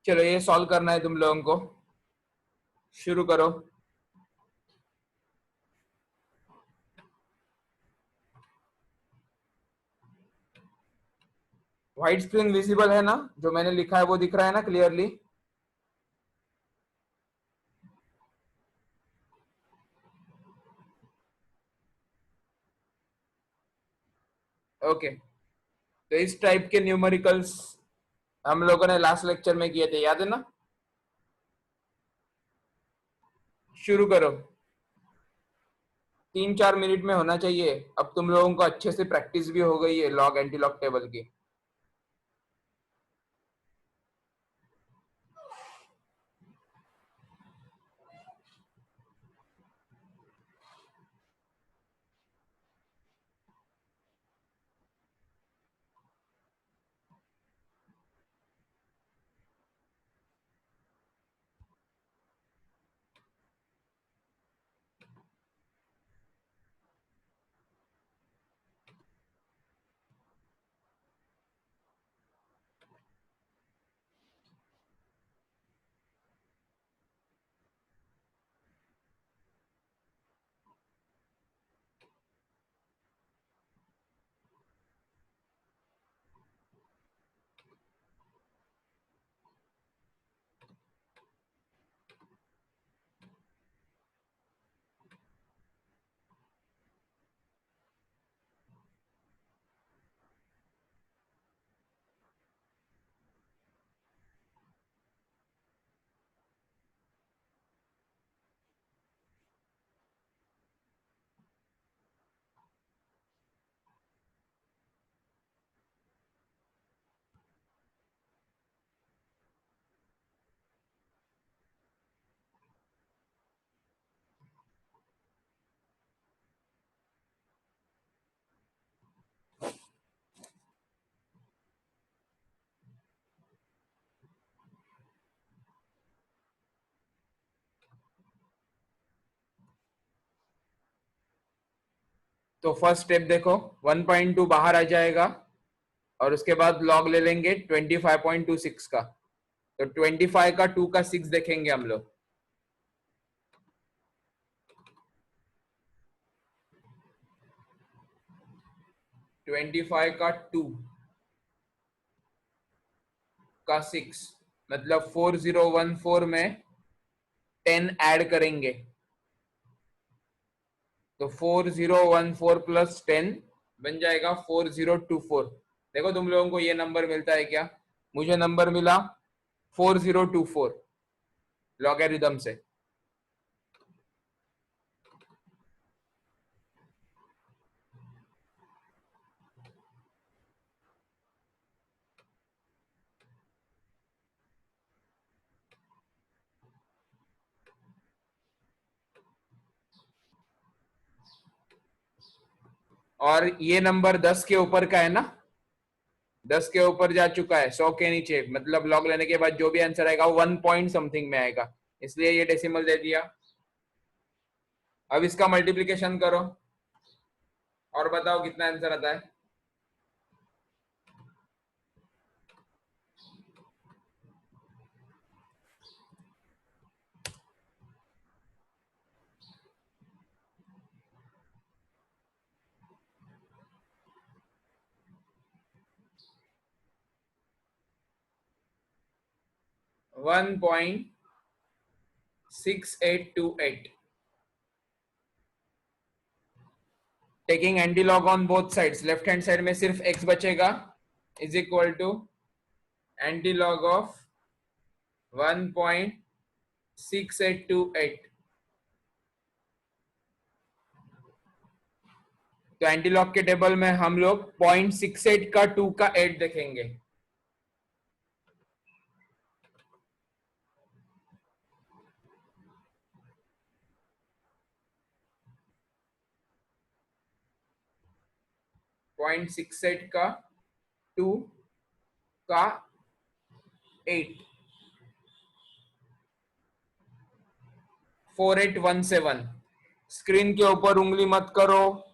चलो ये सॉल्व करना है तुम लोगों को। शुरू करो। व्हाइट स्क्रीन विजिबल है ना? जो मैंने लिखा है वो दिख रहा है ना क्लियरली? ओके। तो इस टाइप के न्यूमेरिकल्स हम लोगों ने लास्ट लेक्चर में किए थे, याद है ना? शुरू करो। 3-4 मिनट में होना चाहिए। अब तुम लोगों को अच्छे से प्रैक्टिस भी हो गई है लॉग एंटी लॉग टेबल की। तो फर्स्ट स्टेप देखो, 1.2 बाहर आ जाएगा और उसके बाद लॉग ले लेंगे 25.26 का। तो 25 का 2 का 6 देखेंगे हम लोग। 25 का 2 का 6 मतलब 4014 में 10 ऐड करेंगे तो 4014 प्लस 10 बन जाएगा 4024। देखो तुम लोगों को ये नंबर मिलता है क्या? मुझे नंबर मिला 4024 लॉगरिथम से। और ये नंबर 10 के ऊपर का है ना? 10 के ऊपर जा चुका है, 100 के नीचे, मतलब लॉग लेने के बाद जो भी आंसर आएगा वो 1 पॉइंट समथिंग में आएगा, इसलिए ये डेसिमल दे दिया। अब इसका मल्टीप्लिकेशन करो और बताओ कितना आंसर आता है। 1.6828। Taking antilog on both sides, left hand side में सिर्फ x बचेगा, is equal to antilog of 1.6828। तो एंटी लॉग के टेबल में हम लोग 0.68 का 2 का 8 देखेंगे। पॉइंट 68 का 2 का 8, 4817। स्क्रीन के ऊपर उंगली मत करो।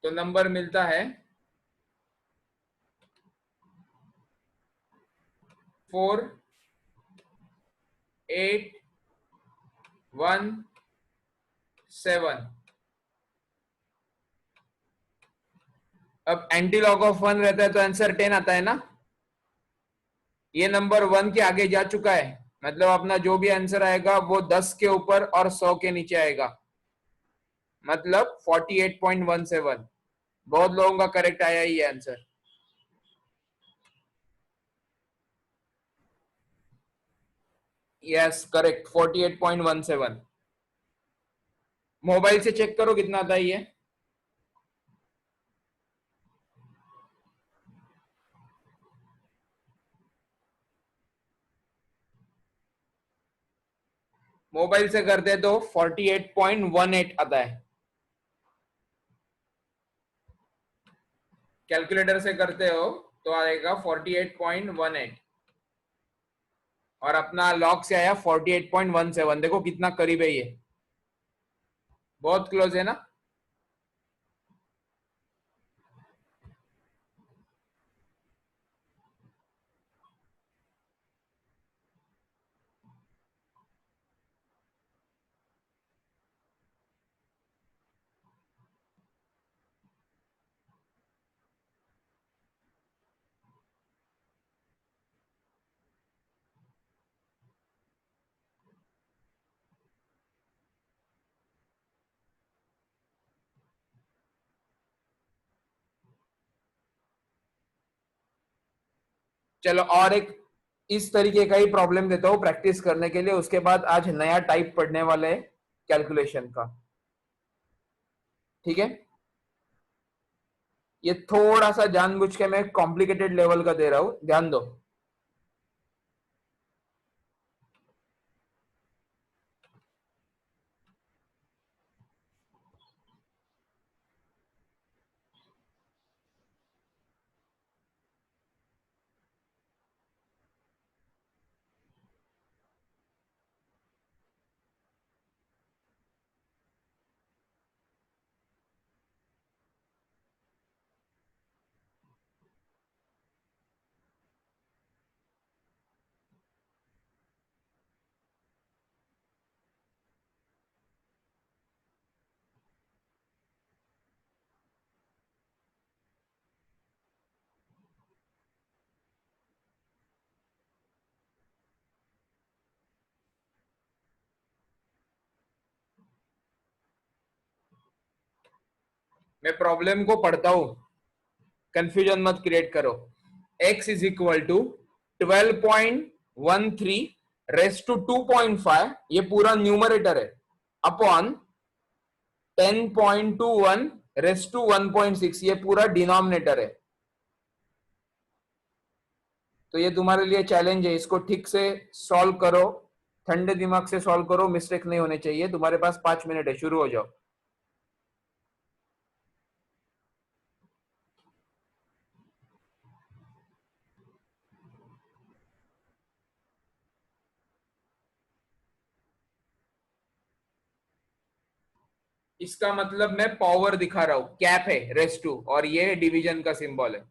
तो नंबर मिलता है 4817। अब एंटी लॉग ऑफ 1 रहता है तो आंसर 10 आता है ना। ये नंबर 1 के आगे जा चुका है, मतलब अपना जो भी आंसर आएगा वो 10 के ऊपर और 100 के नीचे आएगा, मतलब 48.17। बहुत लोगों का करेक्ट आया ये आंसर। Yes correct, 48.17। मोबाइल से चेक करो कितना आता है ये। मोबाइल से करते तो 48.18 आता है। कैलकुलेटर से करते हो तो आएगा 48.18, और अपना लॉग से आया 48.17। देखो कितना करीब है ये, बहुत क्लोज है ना। चलो और एक इस तरीके का ही प्रॉब्लम देता हूं प्रैक्टिस करने के लिए, उसके बाद आज नया टाइप पढ़ने वाले हैं कैलकुलेशन का। ठीक है, ये थोड़ा सा जानबूझ के मैं कॉम्प्लिकेटेड लेवल का दे रहा हूं, ध्यान दो। मैं प्रॉब्लम को पढ़ता हूं, कंफ्यूजन मत क्रिएट करो। x is equal to 12.13 raise to 2.5, ये पूरा न्यूमरेटर है, अपॉन 10.21 रेस टू 1.6, ये पूरा डिनोमिनेटर है। तो ये तुम्हारे लिए चैलेंज है, इसको ठीक से सॉल्व करो, ठंडे दिमाग से सॉल्व करो, मिस्टेक नहीं होने चाहिए। तुम्हारे पास 5 मिनट है, शुरू हो जाओ। इसका मतलब मैं पावर दिखा रहा हूं, कैप है रेस टू, और ये डिवीजन का सिंबल है।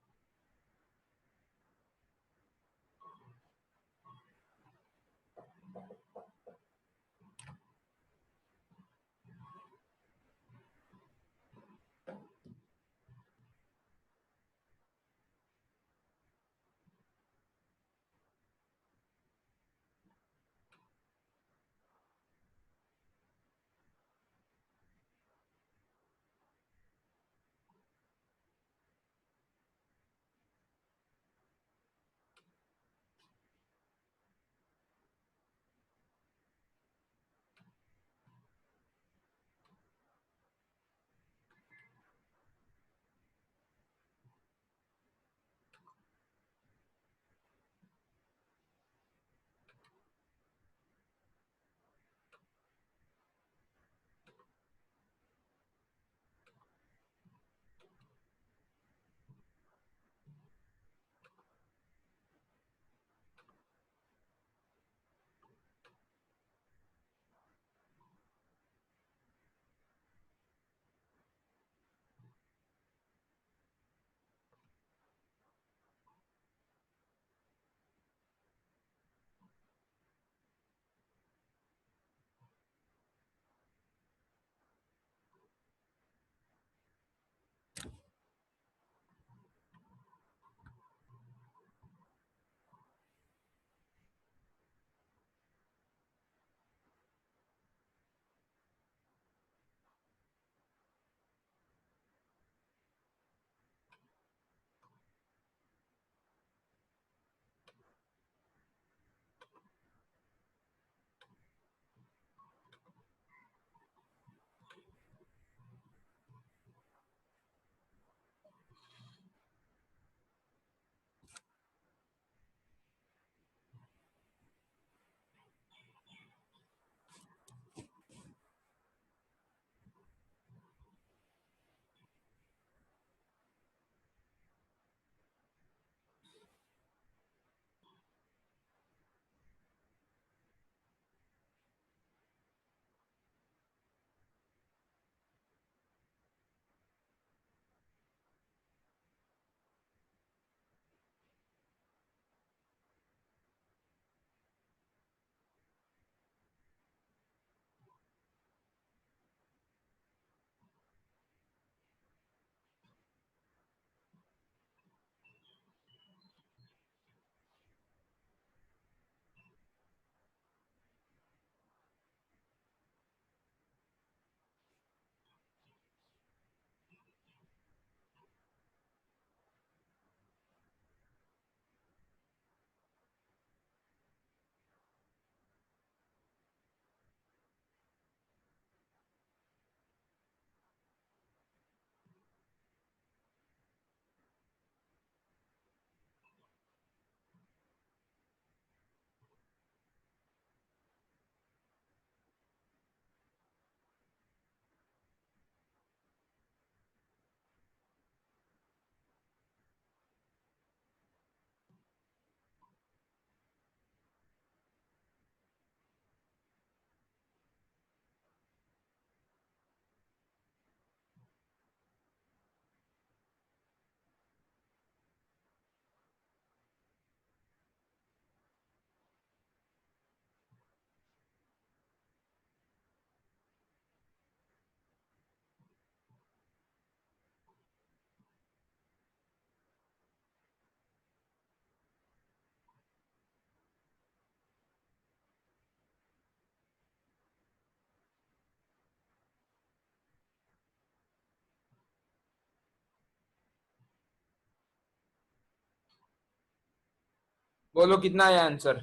बोलो कितना आया आंसर?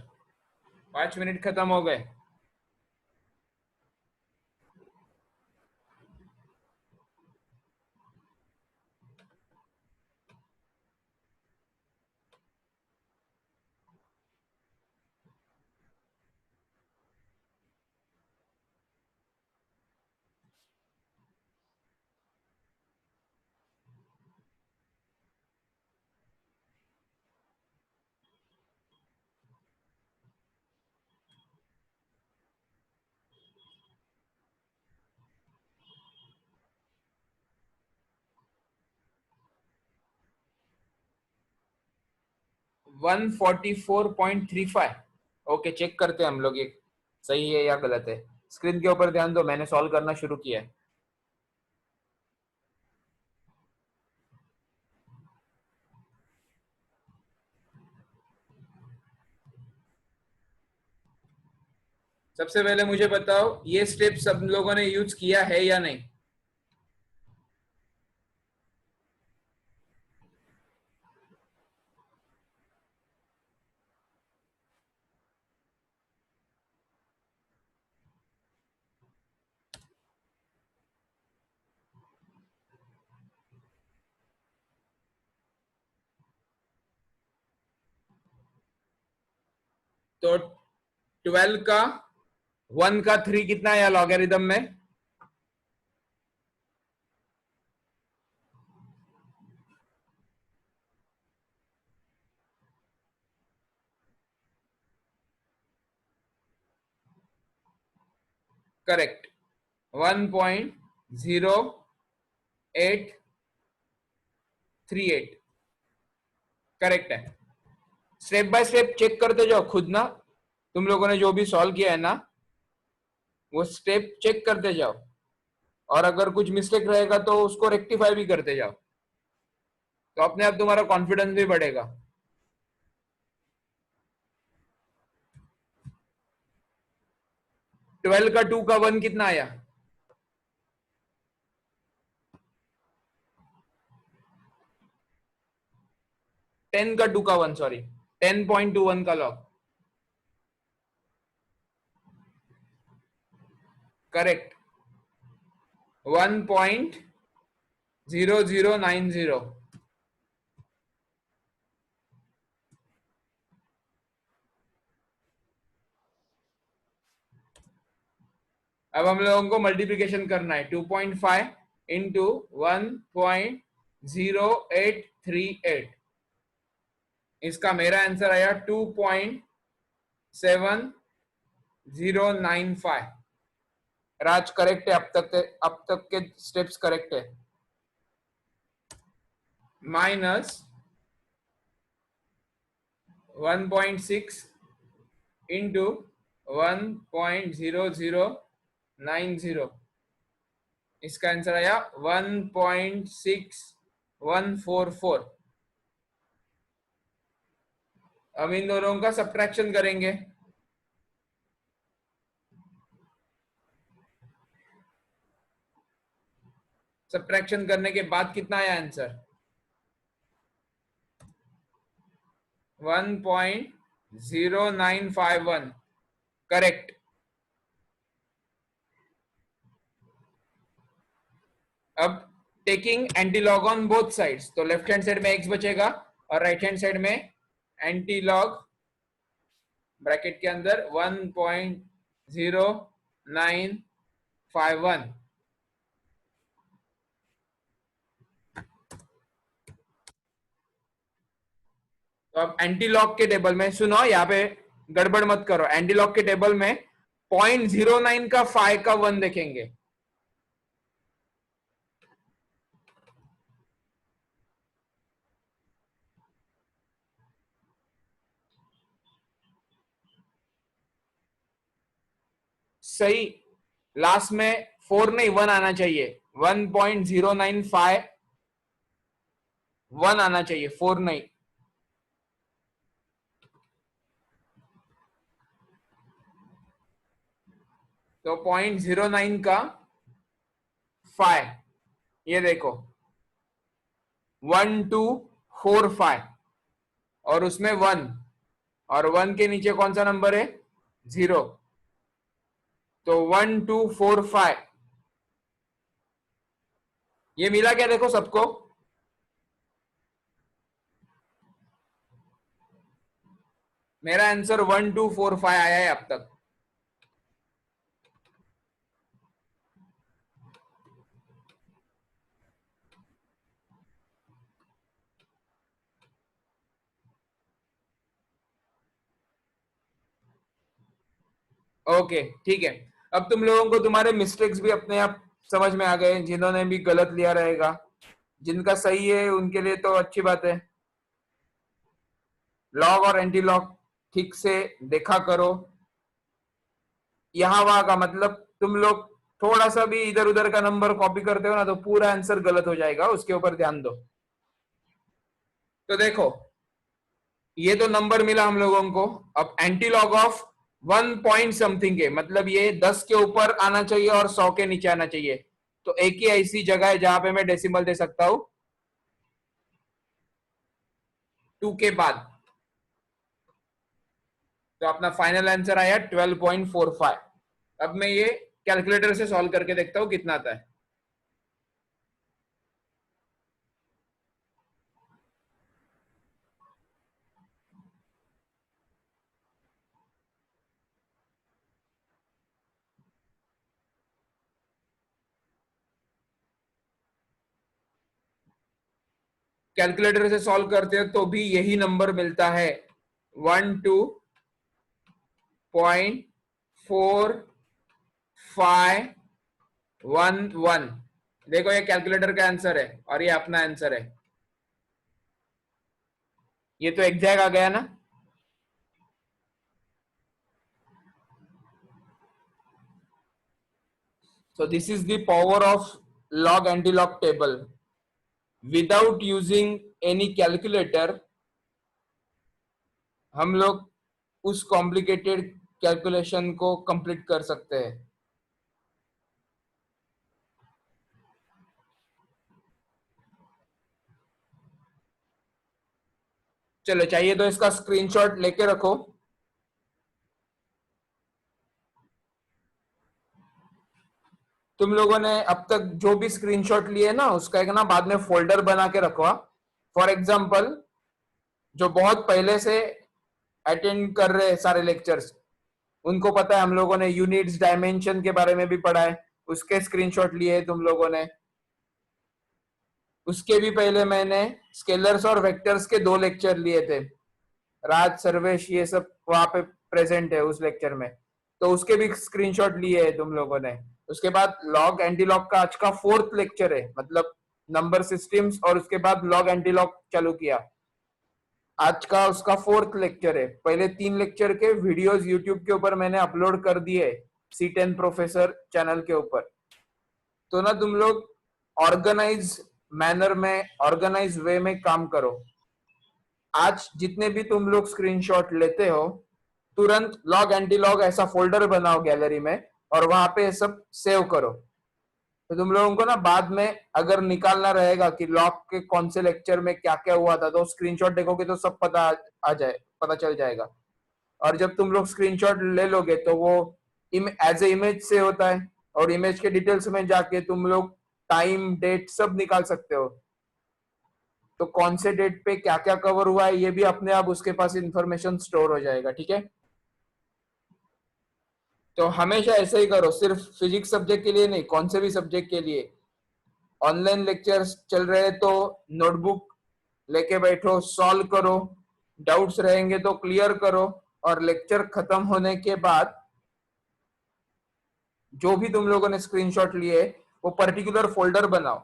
5 मिनट खत्म हो गए। वन 144.35। ओके, चेक करते हैं हम लोग ये सही है या गलत है। स्क्रीन के ऊपर ध्यान दो, मैंने सॉल्व करना शुरू किया है। सबसे पहले मुझे बताओ, ये स्टेप सब लोगों ने यूज किया है या नहीं? तो 12 का 1 का 3 कितना आया लॉगरिदम में? करेक्ट, 1.0838 करेक्ट है। स्टेप बाय स्टेप चेक करते जाओ खुद ना, तुम लोगों ने जो भी सॉल्व किया है ना, वो स्टेप चेक करते जाओ, और अगर कुछ मिस्टेक रहेगा तो उसको रेक्टिफाई भी करते जाओ, तो अपने आप तुम्हारा कॉन्फिडेंस भी बढ़ेगा। 12 का 2 का 1 कितना आया? 10 का 2 का 1, सॉरी, 10.21 का लॉग। करेक्ट, 1.0090। अब हम लोगों को मल्टीप्लिकेशन करना है, 2.5 इंटू 1.0838। इसका मेरा आंसर आया 2.7095। राज करेक्ट है, अब तक के स्टेप्स करेक्ट है। माइनस 1.6 इंटू 1.0090, इसका आंसर आया 1.6144। अब इन दोनों का सब्ट्रैक्शन करेंगे। सब्ट्रैक्शन करने के बाद कितना आया आंसर? 1.0951। करेक्ट। अब taking antilog on both sides, तो लेफ्ट हैंड साइड में x बचेगा और राइट हैंड साइड में एंटी लॉग ब्रैकेट के अंदर 1.0951। तो अब एंटी लॉग के टेबल में सुनो, यहाँ पे गड़बड़ मत करो, एंटी लॉग के टेबल में 0.09 का 5 का 1 देखेंगे। सही, लास्ट में 4 नहीं 1 आना चाहिए, 1.095 1 आना चाहिए, 4 नहीं। तो 0.09 का 5, ये देखो 1245 और उसमें 1, और 1 के नीचे कौन सा नंबर है? 0। तो 1 2 4 5 ये मिला क्या देखो सबको? मेरा आंसर 1 2 4 5 आया है अब तक। ओके ठीक है। अब तुम लोगों को तुम्हारे मिस्टेक्स भी अपने आप समझ में आ गए, जिन्होंने भी गलत लिया रहेगा। जिनका सही है उनके लिए तो अच्छी बात है। लॉग और एंटी लॉग ठीक से देखा करो। यहाँ वहां का मतलब तुम लोग थोड़ा सा भी इधर उधर का नंबर कॉपी करते हो ना तो पूरा आंसर गलत हो जाएगा, उसके ऊपर ध्यान दो। तो देखो ये तो नंबर मिला हम लोगों को। अब anti log of 1 point something के मतलब ये 10 के ऊपर आना चाहिए और 100 के नीचे आना चाहिए। तो एक ही ऐसी जगह है जहां पे मैं डेसिमल दे सकता हूं, 2 के बाद। तो अपना फाइनल आंसर आया 12.45। अब मैं ये कैलकुलेटर से सॉल्व करके देखता हूं कितना आता है। कैलकुलेटर से सॉल्व करते हो तो भी यही नंबर मिलता है, 12.4511। देखो ये कैलकुलेटर का आंसर है और ये अपना आंसर है। ये तो एग्जैक्ट आ गया ना। So this is the power of log anti-log table. Without using any calculator हम लोग उस कॉम्प्लिकेटेड कैलकुलेशन को कंप्लीट कर सकते हैं। चलो चाहिए तो इसका स्क्रीनशॉट लेके रखो। तुम लोगों ने अब तक जो भी स्क्रीनशॉट लिए ना उसका एक ना बाद में फोल्डर बना के रखवा। फॉर एग्जाम्पल जो बहुत पहले से अटेंड कर रहे सारे लेक्चर्स, उनको पता है हम लोगों ने यूनिट्स डायमेंशन के बारे में भी पढ़ा है, उसके स्क्रीनशॉट लिए तुम लोगों ने। उसके भी पहले मैंने स्केलर्स और वेक्टर्स के 2 लेक्चर लिए थे। राज सर्वेश ये सब वहां पे प्रेजेंट है उस लेक्चर में, तो उसके भी स्क्रीनशॉट लिए है तुम लोगों ने। उसके बाद लॉग एंटी लॉग का आज का 4th लेक्चर है, मतलब नंबर सिस्टम्स, और उसके बाद लॉग एंटी लॉग चालू किया। आज का उसका 4th लेक्चर है। पहले 3 लेक्चर के वीडियोस यूट्यूब के ऊपर मैंने अपलोड कर दिए C10 प्रोफेसर चैनल के ऊपर। तो ना तुम लोग ऑर्गेनाइज मैनर में, ऑर्गेनाइज वे में काम करो। आज जितने भी तुम लोग स्क्रीनशॉट लेते हो तुरंत लॉग एंटी लॉग ऐसा फोल्डर बनाओ गैलरी में और वहां पे सब सेव करो। तो तुम लोगों को ना बाद में अगर निकालना रहेगा कि लॉग के कौन से लेक्चर में क्या क्या हुआ था तो स्क्रीनशॉट देखोगे तो सब पता चल जाएगा। और जब तुम लोग स्क्रीनशॉट ले लोगे तो वो एज ए इमेज से होता है, और इमेज के डिटेल्स में जाके तुम लोग टाइम डेट सब निकाल सकते हो। तो कौन से डेट पे क्या क्या कवर हुआ है ये भी अपने आप उसके पास इंफॉर्मेशन स्टोर हो जाएगा। ठीक है, तो हमेशा ऐसे ही करो, सिर्फ फिजिक्स सब्जेक्ट के लिए नहीं, कौन से भी सब्जेक्ट के लिए। ऑनलाइन लेक्चर्स चल रहे हैं तो नोटबुक लेके बैठो, सॉल्व करो, डाउट्स रहेंगे तो क्लियर करो, और लेक्चर खत्म होने के बाद जो भी तुम लोगों ने स्क्रीनशॉट लिए वो पर्टिकुलर फोल्डर बनाओ।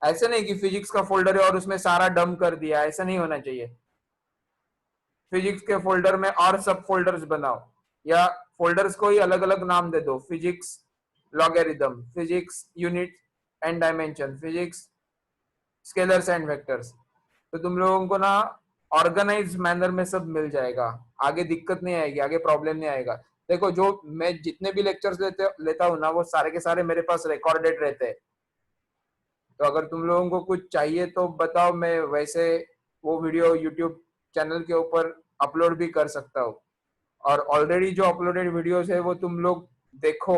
ऐसे नहीं कि फिजिक्स का फोल्डर है और उसमें सारा डंप कर दिया, ऐसा नहीं होना चाहिए। फिजिक्स के फोल्डर में और सब फोल्डर्स बनाओ, या फोल्डर्स को ही अलग अलग नाम दे दो, physics logarithm, physics unit and dimension, physics scalars and vectors. तो तुम लोगों को ना ऑर्गेनाइज मैनर में सब मिल जाएगा, आगे दिक्कत नहीं आएगी, आगे प्रॉब्लम नहीं आएगा। देखो जो मैं जितने भी लेक्चर्स लेता हूँ ना वो सारे के सारे मेरे पास रिकॉर्डेड रहते हैं। तो अगर तुम लोगों को कुछ चाहिए तो बताओ, मैं वैसे वो वीडियो यूट्यूब चैनल के ऊपर अपलोड भी कर सकता हूँ। और ऑलरेडी जो अपलोडेड वीडियोस है वो तुम लोग देखो,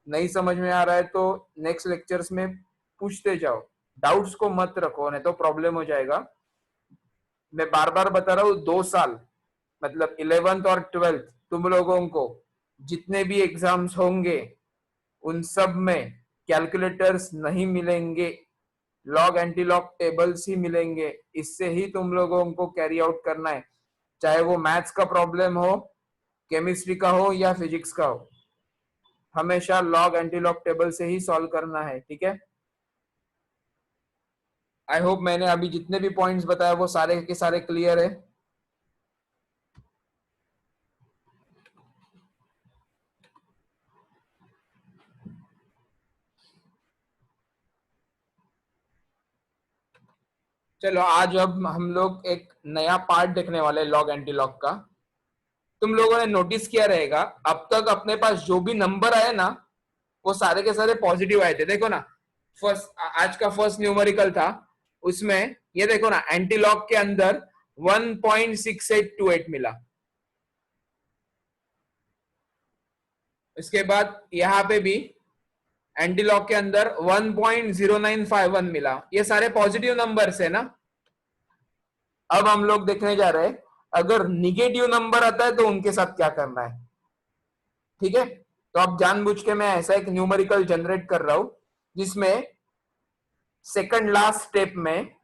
नहीं समझ में आ रहा है तो नेक्स्ट लेक्चर्स में पूछते जाओ, डाउट्स को मत रखो, नहीं तो प्रॉब्लम हो जाएगा। मैं बार बार बता रहा हूँ, 2 साल मतलब 11th और 12th तुम लोगों को जितने भी एग्जाम्स होंगे उन सब में कैलकुलेटर्स नहीं मिलेंगे, लॉग एंटी लॉग टेबल्स ही मिलेंगे। इससे ही तुम लोगों को कैरी आउट करना है, चाहे वो मैथ्स का प्रॉब्लम हो, केमिस्ट्री का हो या फिजिक्स का हो, हमेशा लॉग एंटी लॉग टेबल से ही सॉल्व करना है, ठीक है। आई होप मैंने अभी जितने भी पॉइंट्स बताया वो सारे के सारे क्लियर है। चलो आज अब हम लोग एक नया पार्ट देखने वाले लॉग एंटी लॉग का। तुम लोगों ने नोटिस किया रहेगा, अब तक अपने पास जो भी नंबर आए ना वो सारे के सारे पॉजिटिव आए थे। देखो ना, फर्स्ट आज का फर्स्ट न्यूमेरिकल था, उसमें ये देखो ना एंटी लॉग के अंदर 1.6828 मिला। इसके बाद यहाँ पे भी एंटी लॉग के अंदर 1.0951 मिला। ये सारे पॉजिटिव नंबर्स है ना। अब हम लोग देखने जा रहे हैं अगर निगेटिव नंबर आता है तो उनके साथ क्या करना है, ठीक है। तो अब जानबूझ के मैं ऐसा एक न्यूमेरिकल जनरेट कर रहा हूं जिसमें सेकंड लास्ट स्टेप में,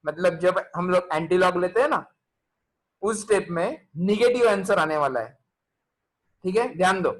मतलब जब हम लोग एंटी लॉग लेते हैं ना उस स्टेप में निगेटिव आंसर आने वाला है, ठीक है, ध्यान दो।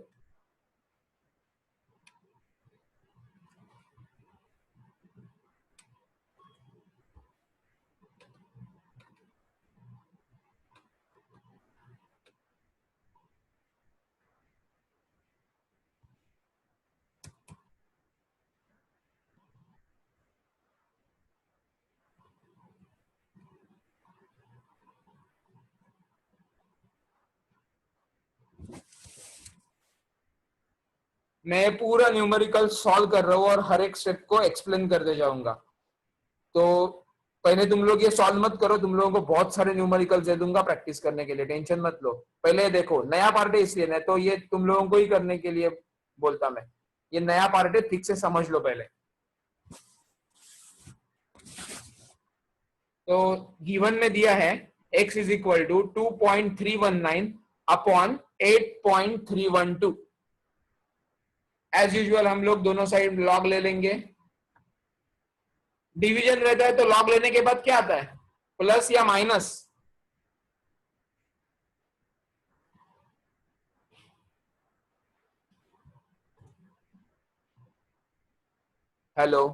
मैं पूरा न्यूमेरिकल सॉल्व कर रहा हूँ और हर एक स्टेप को एक्सप्लेन करते जाऊंगा। तो पहले तुम लोग ये सॉल्व मत करो, तुम लोगों को बहुत सारे न्यूमेरिकल्स दे दूंगा प्रैक्टिस करने के लिए, टेंशन मत लो। पहले ये देखो, नया पार्ट है इसलिए, नहीं तो ये तुम लोगों को ही करने के लिए बोलता मैं। ये नया पार्ट है, ठीक से समझ लो पहले। तो गिवन में दिया है x is equal to 2.319 upon 8.312। As usual हम लोग दोनों साइड लॉग ले लेंगे। डिवीजन रहता है तो लॉग लेने के बाद क्या आता है, प्लस या माइनस। हेलो,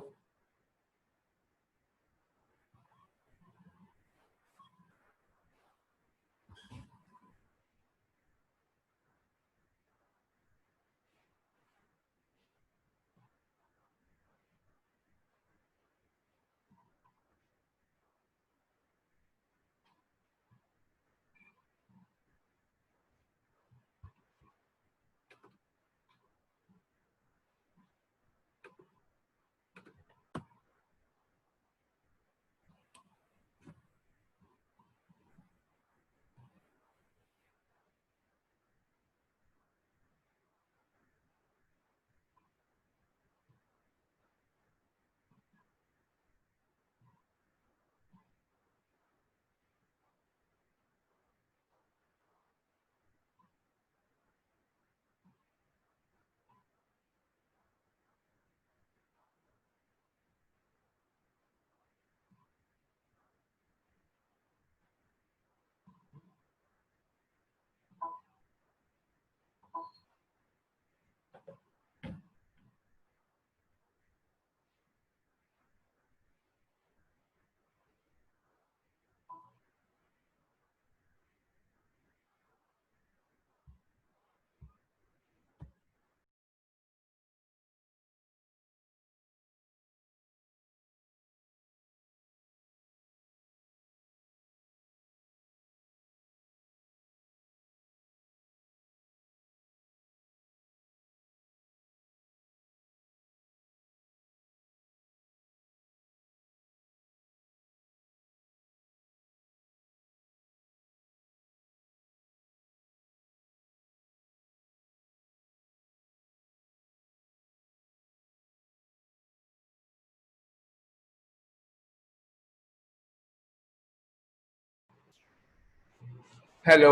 हेलो,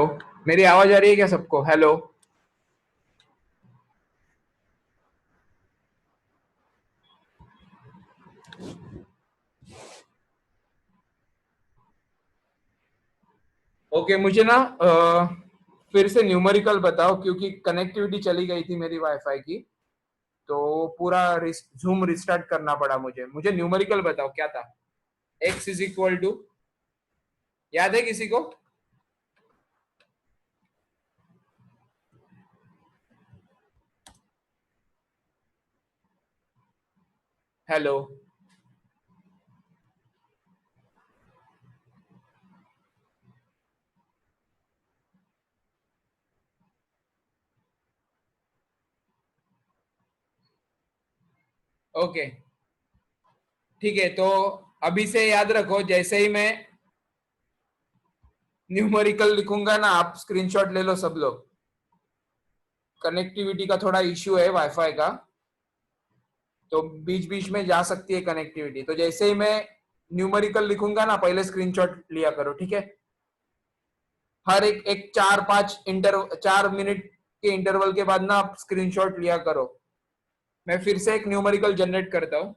मेरी आवाज आ रही है क्या सबको? हेलो। ओके, मुझे ना फिर से न्यूमेरिकल बताओ, क्योंकि कनेक्टिविटी चली गई थी मेरी वाईफाई की, तो पूरा जूम रिस्टार्ट करना पड़ा मुझे। न्यूमेरिकल बताओ क्या था। एक्स इज इक्वल टू, याद है किसी को? हेलो। ओके, ठीक है, तो अभी से याद रखो, जैसे ही मैं न्यूमेरिकल लिखूंगा ना, आप स्क्रीनशॉट ले लो सब लोग। कनेक्टिविटी का थोड़ा इश्यू है वाईफाई का, तो बीच बीच में जा सकती है कनेक्टिविटी। तो जैसे ही मैं न्यूमेरिकल लिखूंगा ना, पहले स्क्रीनशॉट लिया करो, ठीक है? हर एक एक 4 मिनट के इंटरवल के बाद ना आप स्क्रीनशॉट लिया करो। मैं फिर से एक न्यूमेरिकल जनरेट करता हूँ।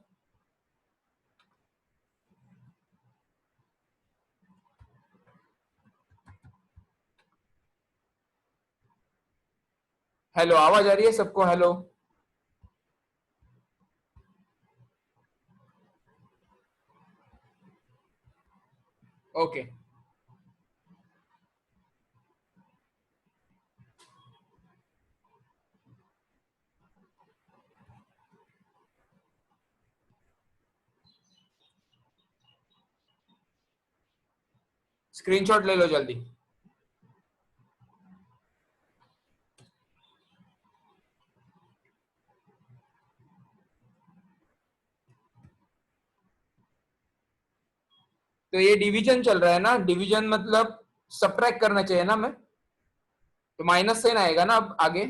हेलो, आवाज आ रही है सबको? हेलो। ओके, स्क्रीनशॉट ले लो जल्दी। तो ये डिवीजन चल रहा है ना, डिवीजन मतलब सब्ट्रैक्ट करना चाहिए ना मैं, तो माइनस साइन आएगा ना अब आगे।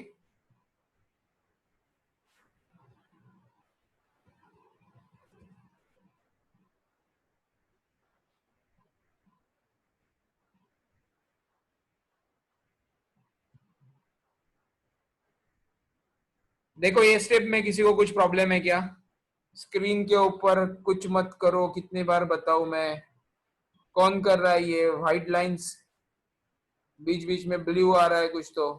देखो, ये स्टेप में किसी को कुछ प्रॉब्लम है क्या? स्क्रीन के ऊपर कुछ मत करो, कितनी बार बताऊं मैं? कौन कर रहा है ये व्हाइट लाइंस? बीच बीच में ब्लू आ रहा है कुछ तो।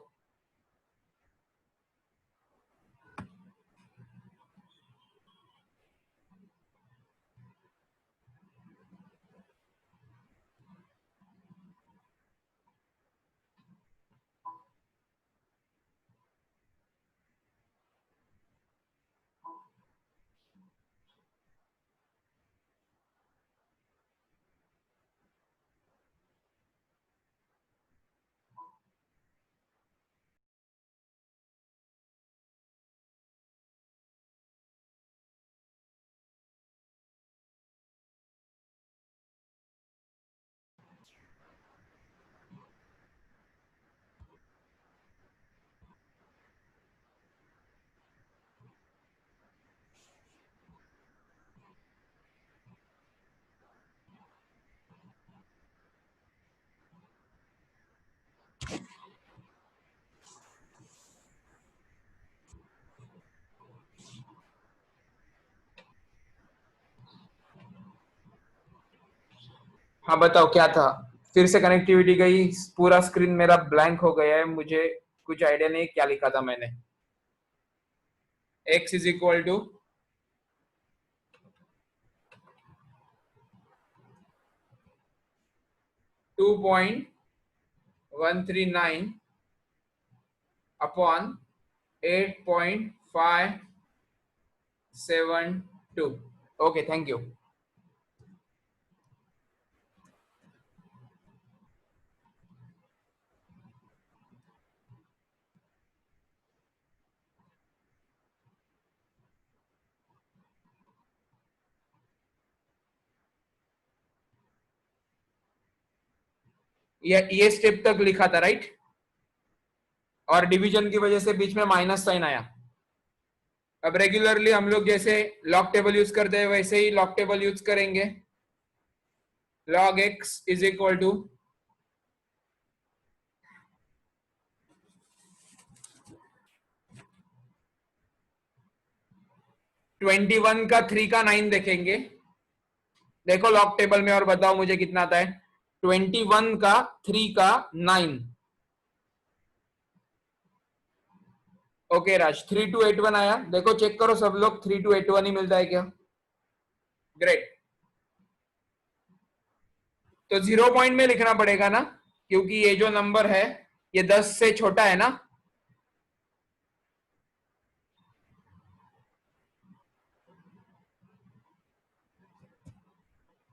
हाँ, बताओ क्या था? फिर से कनेक्टिविटी गई, पूरा स्क्रीन मेरा ब्लैंक हो गया है, मुझे कुछ आइडिया नहीं क्या लिखा था मैंने। X is equal to 2.139 upon 8.572। Okay, thank you. ये स्टेप तक लिखा था, राइट? और डिवीजन की वजह से बीच में माइनस साइन आया। अब रेगुलरली हम लोग जैसे लॉग टेबल यूज करते हैं, वैसे ही लॉग टेबल यूज करेंगे। log x is equal to 21 का 3 का 9 देखेंगे, देखो लॉग टेबल में और बताओ मुझे कितना आता है। 21 का 3 का 9। ओके राज, 3281 आया। देखो चेक करो सब लोग, 3281 ही मिलता है क्या? ग्रेट। तो 0 पॉइंट में लिखना पड़ेगा ना, क्योंकि ये जो नंबर है ये 10 से छोटा है ना।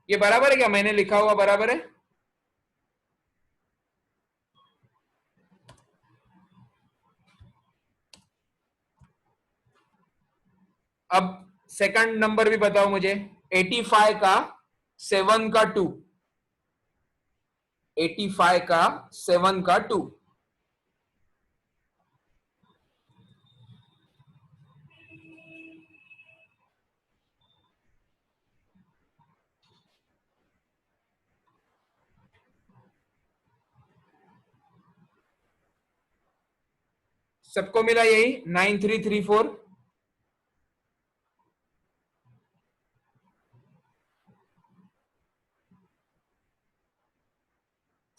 ये बराबर है क्या? मैंने लिखा हुआ बराबर है? अब सेकंड नंबर भी बताओ मुझे। 85 का 7 का 2। 85 का 7 का 2। सबको मिला यही 9334।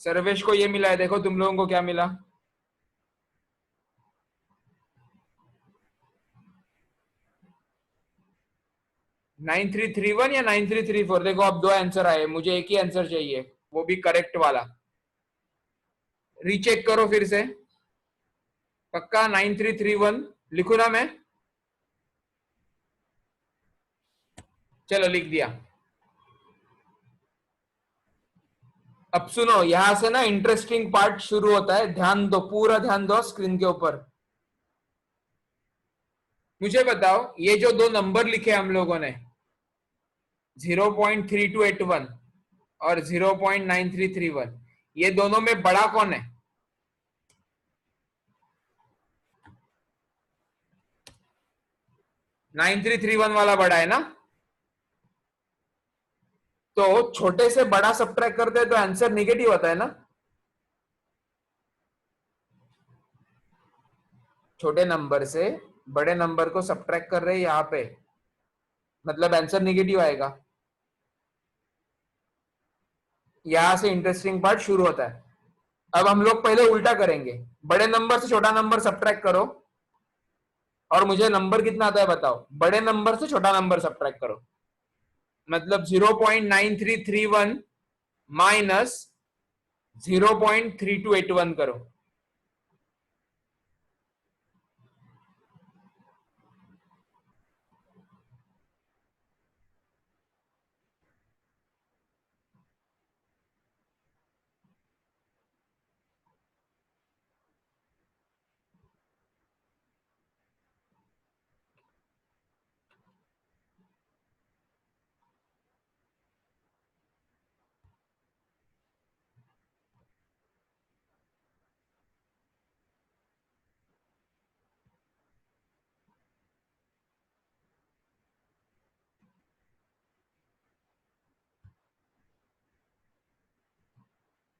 सर्वेश को ये मिला है, देखो तुम लोगों को क्या मिला। नाइन थ्री थ्री वन या 9334? देखो अब दो आंसर आए, मुझे एक ही आंसर चाहिए, वो भी करेक्ट वाला। रीचेक करो फिर से। पक्का 9331 लिखू ना मैं? चलो लिख दिया। अब सुनो, यहां से ना इंटरेस्टिंग पार्ट शुरू होता है, ध्यान दो, पूरा ध्यान दो स्क्रीन के ऊपर। मुझे बताओ, ये जो दो नंबर लिखे हम लोगों ने 0.3281 और 0.9331, ये दोनों में बड़ा कौन है? 9331 वाला बड़ा है ना। तो छोटे से बड़ा सब्ट्रैक्ट करते हैं तो आंसर निगेटिव आता है ना। छोटे नंबर से बड़े नंबर को सब्ट्रैक्ट कर रहे हैं यहाँ पे, मतलब आंसर निगेटिव आएगा। यहां से इंटरेस्टिंग पार्ट शुरू होता है। अब हम लोग पहले उल्टा करेंगे, बड़े नंबर से छोटा नंबर सब्ट्रैक्ट करो और मुझे नंबर कितना आता है बताओ। बड़े नंबर से छोटा नंबर सब्ट्रैक्ट करो, मतलब 0.9331 माइनस 0.3281 करो।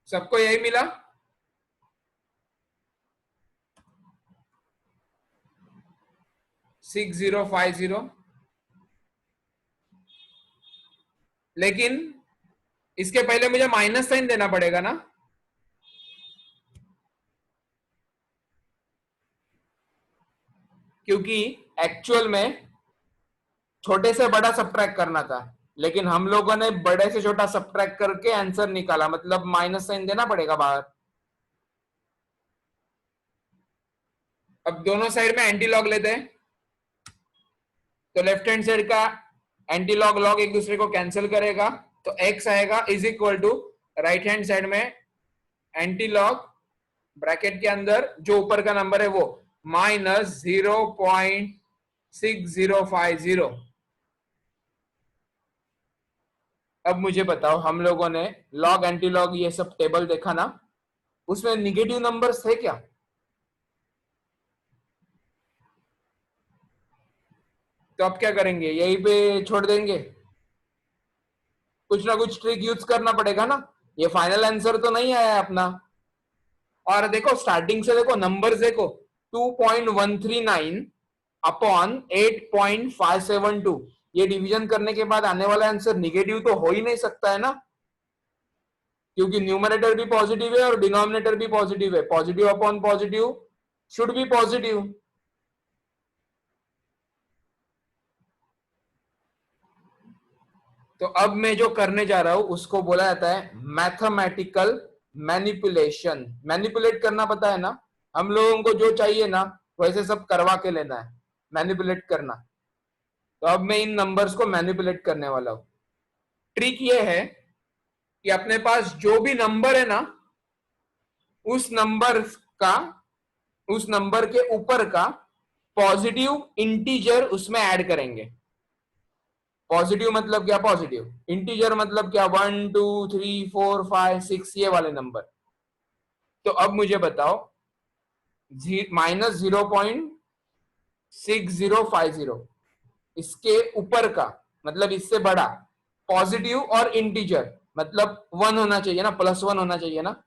सबको यही मिला? 6050। लेकिन इसके पहले मुझे माइनस साइन देना पड़ेगा ना, क्योंकि एक्चुअल में छोटे से बड़ा सब्ट्रैक्ट करना था, लेकिन हम लोगों ने बड़े से छोटा सब्ट्रैक्ट करके आंसर निकाला, मतलब माइनस साइन देना पड़ेगा बाहर। अब दोनों साइड में एंटी लॉग लेते हैं, तो लेफ्ट हैंड साइड का एंटी लॉग लॉग एक दूसरे को कैंसिल करेगा, तो x आएगा is equal to right hand side में एंटी लॉग ब्रैकेट के अंदर जो ऊपर का नंबर है वो माइनस 0.6050। अब मुझे बताओ, हम लोगों ने लॉग एंटी लॉग ये सब टेबल देखा ना, उसमें निगेटिव नंबर्स थे क्या? तो अब क्या करेंगे, यहीं पे छोड़ देंगे? कुछ ना कुछ ट्रिक यूज करना पड़ेगा ना, ये फाइनल आंसर तो नहीं आया है अपना। और देखो स्टार्टिंग से देखो नंबर्स देखो 2.139 अपॉन 8.572। ये डिवीजन करने के बाद आने वाला आंसर निगेटिव तो हो ही नहीं सकता है ना, क्योंकि न्यूमरेटर भी पॉजिटिव है और डिनोमिनेटर भी पॉजिटिव है। Positive upon positive should be positive. तो अब मैं जो करने जा रहा हूं उसको बोला जाता है मैथमेटिकल मैनिपुलेशन। मैनिपुलेट करना पता है ना, हम लोगों को जो चाहिए ना वैसे सब करवा के लेना है, मैनिपुलेट करना। तो अब मैं इन नंबर्स को मैनिपुलेट करने वाला हूं। ट्रिक ये है कि अपने पास जो भी नंबर है ना, उस नंबर का, उस नंबर के ऊपर का पॉजिटिव इंटीजर उसमें ऐड करेंगे। पॉजिटिव मतलब क्या, पॉजिटिव इंटीजर मतलब क्या, 1 2 3 4 5 6 ये वाले नंबर। तो अब मुझे बताओ, -0.6050 इसके ऊपर का मतलब इससे बड़ा पॉजिटिव और इंटीजर मतलब 1 होना चाहिए ना, +1 होना चाहिए ना।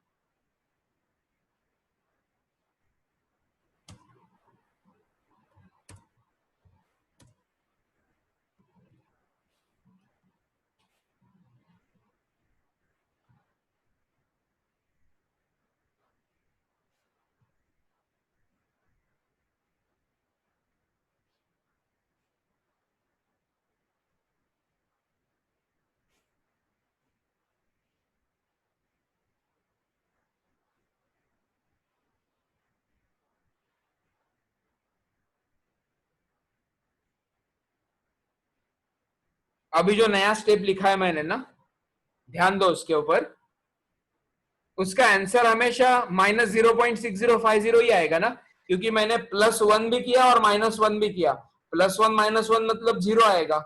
अभी जो नया स्टेप लिखा है मैंने ना, ध्यान दो उसके ऊपर, उसका आंसर हमेशा -0.6050 ही आएगा ना, क्योंकि मैंने +1 भी किया और -1 भी किया। +1 -1 मतलब 0 आएगा।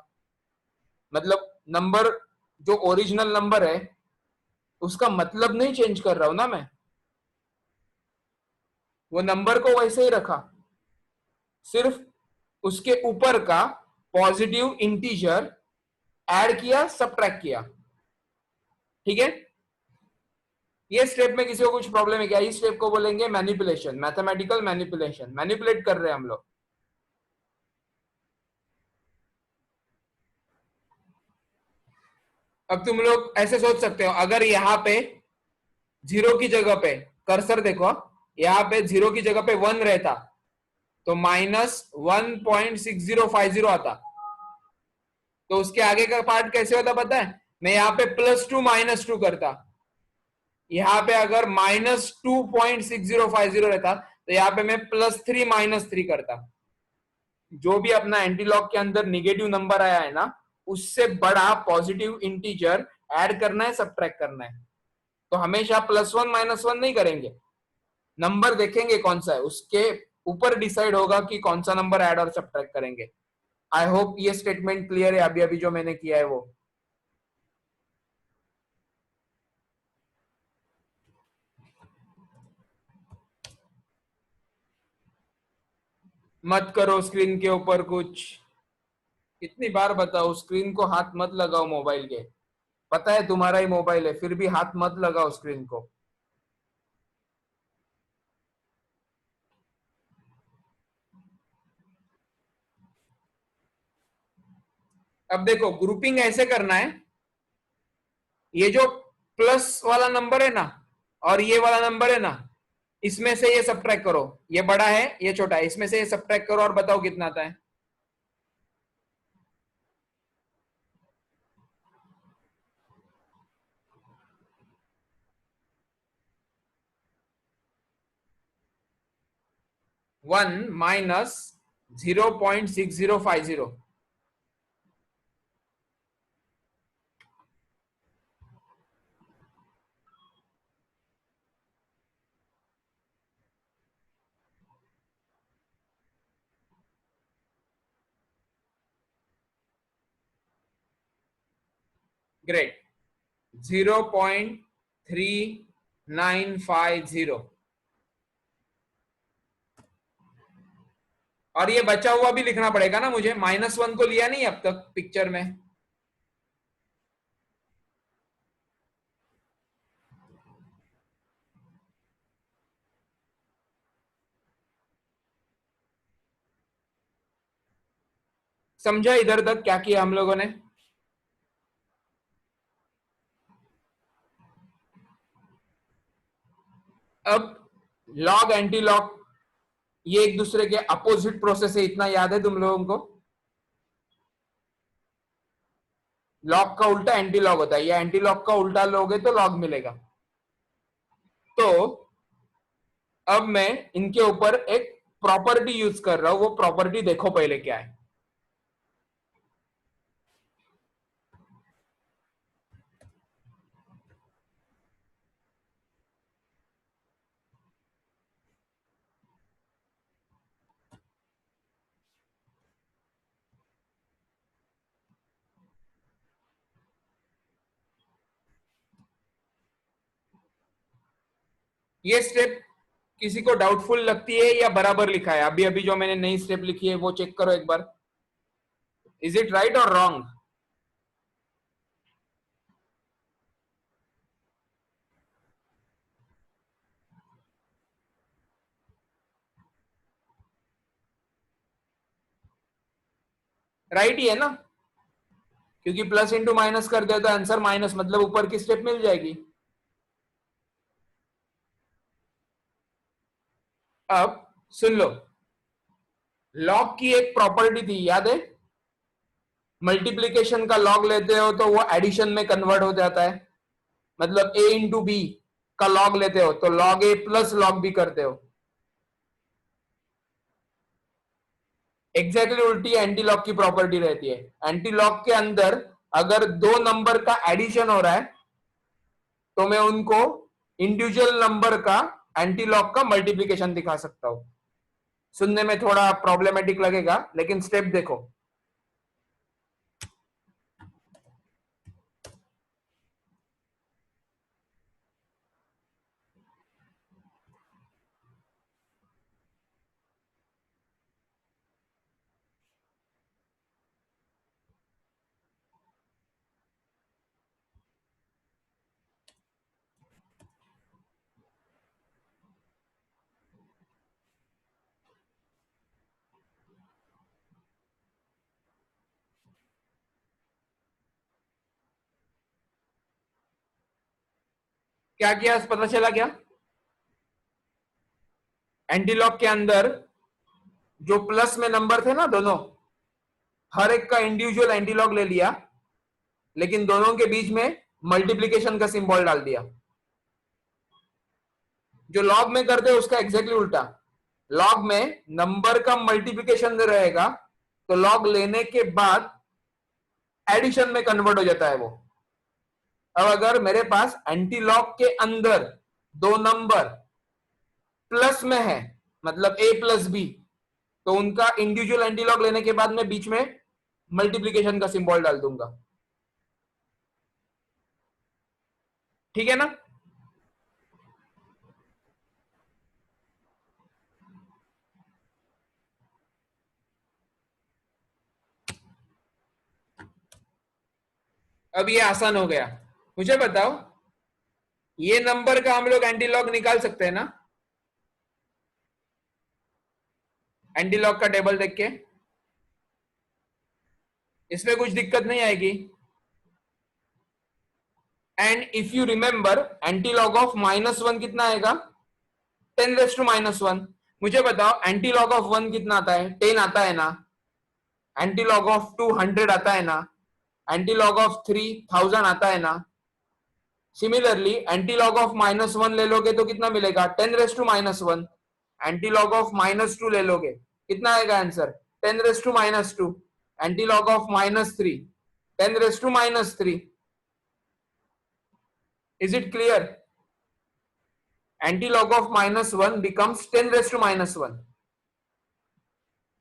मतलब नंबर जो ओरिजिनल नंबर है उसका मतलब नहीं चेंज कर रहा हूं ना मैं, वो नंबर को वैसे ही रखा, सिर्फ उसके ऊपर का पॉजिटिव इंटीजर ऐड किया, सबट्रैक्ट किया। ठीक है, ये स्टेप में किसी को कुछ प्रॉब्लम है क्या? इस स्टेप को बोलेंगे मैनिपुलेशन, मैथमेटिकल मैनिपुलेशन। मैनिपुलेट कर रहे हैं हम लोग। अब तुम लोग ऐसे सोच सकते हो, अगर यहाँ पे जीरो की जगह पे, कर्सर देखो, यहाँ पे जीरो की जगह पे 1 रहता तो -1.6050 आता। तो उसके आगे का पार्ट कैसे होता पता है? मैं यहाँ पे +2 -2 करता। यहाँ पे अगर -2.6050 रहता तो यहाँ पे मैं +3 -3 करता। जो भी अपना एंटीलॉग के अंदर निगेटिव नंबर आया है ना, उससे बड़ा पॉजिटिव इंटीजर ऐड करना है, सब्ट्रैक्ट करना है। तो हमेशा +1 -1 नहीं करेंगे, नंबर देखेंगे कौन सा है, उसके ऊपर डिसाइड होगा कि कौन सा नंबर ऐड और सब्ट्रैक्ट करेंगे। आई होप ये स्टेटमेंट क्लियर है अभी अभी जो मैंने किया है वो। मत करो स्क्रीन के ऊपर कुछ, कितनी बार बताओ, स्क्रीन को हाथ मत लगाओ मोबाइल के। पता है तुम्हारा ही मोबाइल है, फिर भी हाथ मत लगाओ स्क्रीन को। अब देखो ग्रुपिंग ऐसे करना है, ये जो प्लस वाला नंबर है ना और ये वाला नंबर है ना, इसमें से ये सब्ट्रैक्ट करो, ये बड़ा है ये छोटा है, इसमें से ये सब्ट्रैक्ट करो और बताओ कितना आता है। वन -0.6050। ग्रेट, 0.3950। और ये बचा हुआ भी लिखना पड़ेगा ना मुझे, -1 को लिया नहीं अब तक पिक्चर में। समझा इधर तक क्या किया हम लोगों ने? अब लॉग एंटी लॉग ये एक दूसरे के अपोजिट प्रोसेस है, इतना याद है तुम लोगों को? लॉग का उल्टा एंटी लॉग होता है, या एंटी लॉग का उल्टा लोगे तो लॉग मिलेगा। तो अब मैं इनके ऊपर एक प्रॉपर्टी यूज कर रहा हूं, वो प्रॉपर्टी देखो पहले क्या है। ये स्टेप किसी को डाउटफुल लगती है या बराबर लिखा है? अभी अभी जो मैंने नई स्टेप लिखी है वो चेक करो एक बार, इज इट राइट और रॉन्ग? राइट ही है ना, क्योंकि प्लस इंटू माइनस कर दे तो आंसर माइनस, मतलब ऊपर की स्टेप मिल जाएगी। अब सुन लो, लॉग की एक प्रॉपर्टी थी, याद है? मल्टीप्लीकेशन का लॉग लेते हो तो वो एडिशन में कन्वर्ट हो जाता है, मतलब a इंटू बी का लॉग लेते हो तो लॉग ए प्लस लॉग बी करते हो। एग्जैक्टली उल्टी एंटी लॉग की प्रॉपर्टी रहती है। एंटी लॉग के अंदर अगर दो नंबर का एडिशन हो रहा है तो मैं उनको इंडिविजुअल नंबर का एंटी लॉग का मल्टीप्लीकेशन दिखा सकता हूं। सुनने में थोड़ा प्रॉब्लमेटिक लगेगा, लेकिन स्टेप देखो। क्या किया पता चला क्या? एंटी लॉग के अंदर जो प्लस में नंबर थे ना दोनों, हर एक का इंडिविजुअल एंटी लॉग ले लिया, लेकिन दोनों के बीच में मल्टीप्लीकेशन का सिंबल डाल दिया। जो लॉग में करते हैं उसका एग्जैक्टली उल्टा। लॉग में नंबर का मल्टीप्लीकेशन रहेगा तो लॉग लेने के बाद एडिशन में कन्वर्ट हो जाता है वो। अब अगर मेरे पास एंटी लॉग के अंदर दो नंबर प्लस में है, मतलब a प्लस बी, तो उनका इंडिविजुअल एंटी लॉग लेने के बाद मैं बीच में मल्टीप्लीकेशन का सिंबल डाल दूंगा। ठीक है ना? अब ये आसान हो गया। मुझे बताओ, ये नंबर का हम लोग एंटी लॉग निकाल सकते हैं ना? एंटी लॉग का टेबल देख के इसमें कुछ दिक्कत नहीं आएगी। And if you remember, anti log of -1 कितना आएगा? 10⁻⁻1। मुझे बताओ एंटी लॉग ऑफ 1 कितना आता है? 10 आता है ना? एंटी लॉग ऑफ 2 100 आता है ना? एंटी लॉग ऑफ 3 1000 आता है ना? सिमिलरली एंटी लॉग ऑफ -1 ले लोगे तो कितना मिलेगा? 10⁻⁻1। एंटी लॉग ऑफ -2 ले लोगे, कितना आएगा answer? 10⁻²। Anti log of -3, 10⁻3। Is it clear? Anti log of -1 becomes 10⁻⁻1,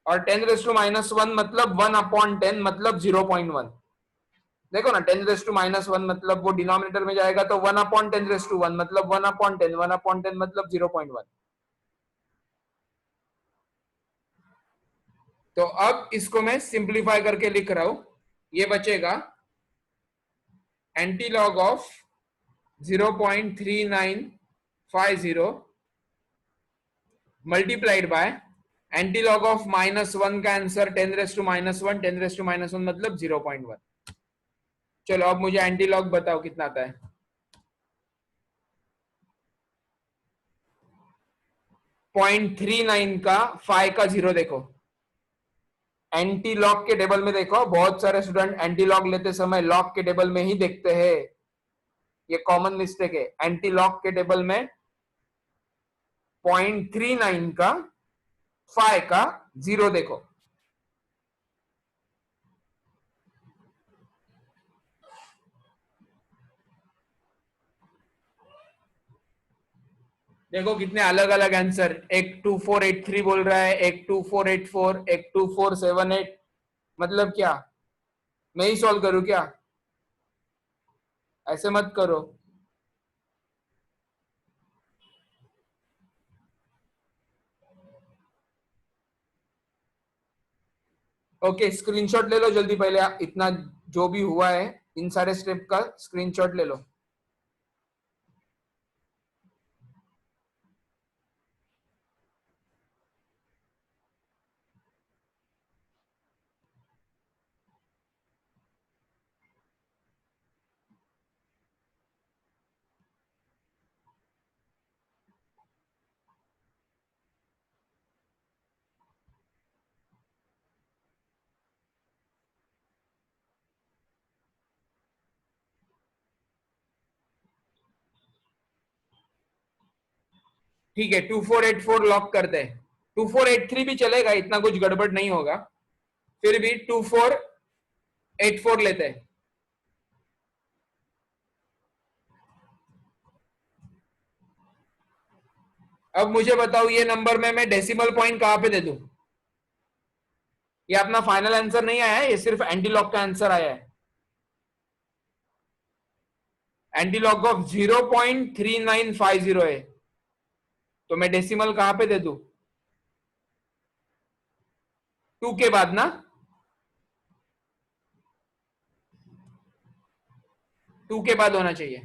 और 10⁻1 मतलब 1/10 मतलब 0.1। देखो ना, 10⁻1 मतलब वो डिनोमिनेटर में जाएगा तो 1/10⁻1 मतलब 1/10, 1/10 मतलब 0.1। तो अब इसको मैं सिंप्लीफाई करके लिख रहा हूं, ये बचेगा anti log of 0.3950 multiplied by antilog of -1 का आंसर 10⁻⁻1, 10⁻⁻1 मतलब 0.1। चलो अब मुझे एंटी लॉग बताओ कितना आता है। 0.39 का 5 का 0 देखो। एंटी लॉग के टेबल में देखो, बहुत सारे स्टूडेंट एंटी लॉग लेते समय लॉग के टेबल में ही देखते हैं, ये कॉमन मिस्टेक है। एंटी लॉग के टेबल में 0.39 का 5 का 0 देखो। देखो कितने अलग अलग आंसर, एक 2483 बोल रहा है, एक 2484, एक 2478। मतलब क्या मैं ही सॉल्व करूं क्या? ऐसे मत करो। ओके, स्क्रीनशॉट ले लो जल्दी, पहले इतना जो भी हुआ है इन सारे स्टेप का स्क्रीनशॉट ले लो। ठीक है, 2484 लॉक करते हैं। 2483 भी चलेगा, इतना कुछ गड़बड़ नहीं होगा। फिर भी 2484 लेते हैं। अब मुझे बताओ ये नंबर में मैं डेसिमल पॉइंट कहां पे दे दूं? ये अपना फाइनल आंसर नहीं आया है, ये सिर्फ एंटी लॉग का आंसर आया है। एंटी लॉग ऑफ 0.3950 है, तो मैं डेसिमल कहां पे दे दूं? 2 के बाद ना, 2 के बाद होना चाहिए।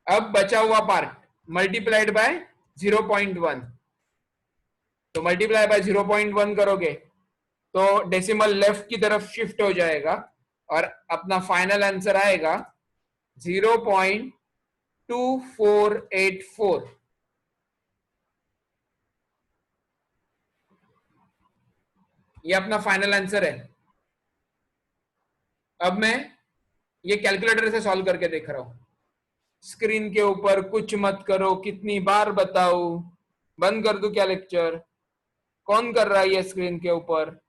अब बचा हुआ पार्ट मल्टीप्लाइड बाय 0.1, तो मल्टीप्लाई बाय 0.1 करोगे तो डेसिमल लेफ्ट की तरफ शिफ्ट हो जाएगा और अपना फाइनल आंसर आएगा 0.2484। ये अपना फाइनल आंसर है। अब मैं ये कैलकुलेटर से सॉल्व करके देख रहा हूं। स्क्रीन के ऊपर कुछ मत करो, कितनी बार बताऊं? बंद कर दूं क्या लेक्चर? कौन कर रहा है ये स्क्रीन के ऊपर?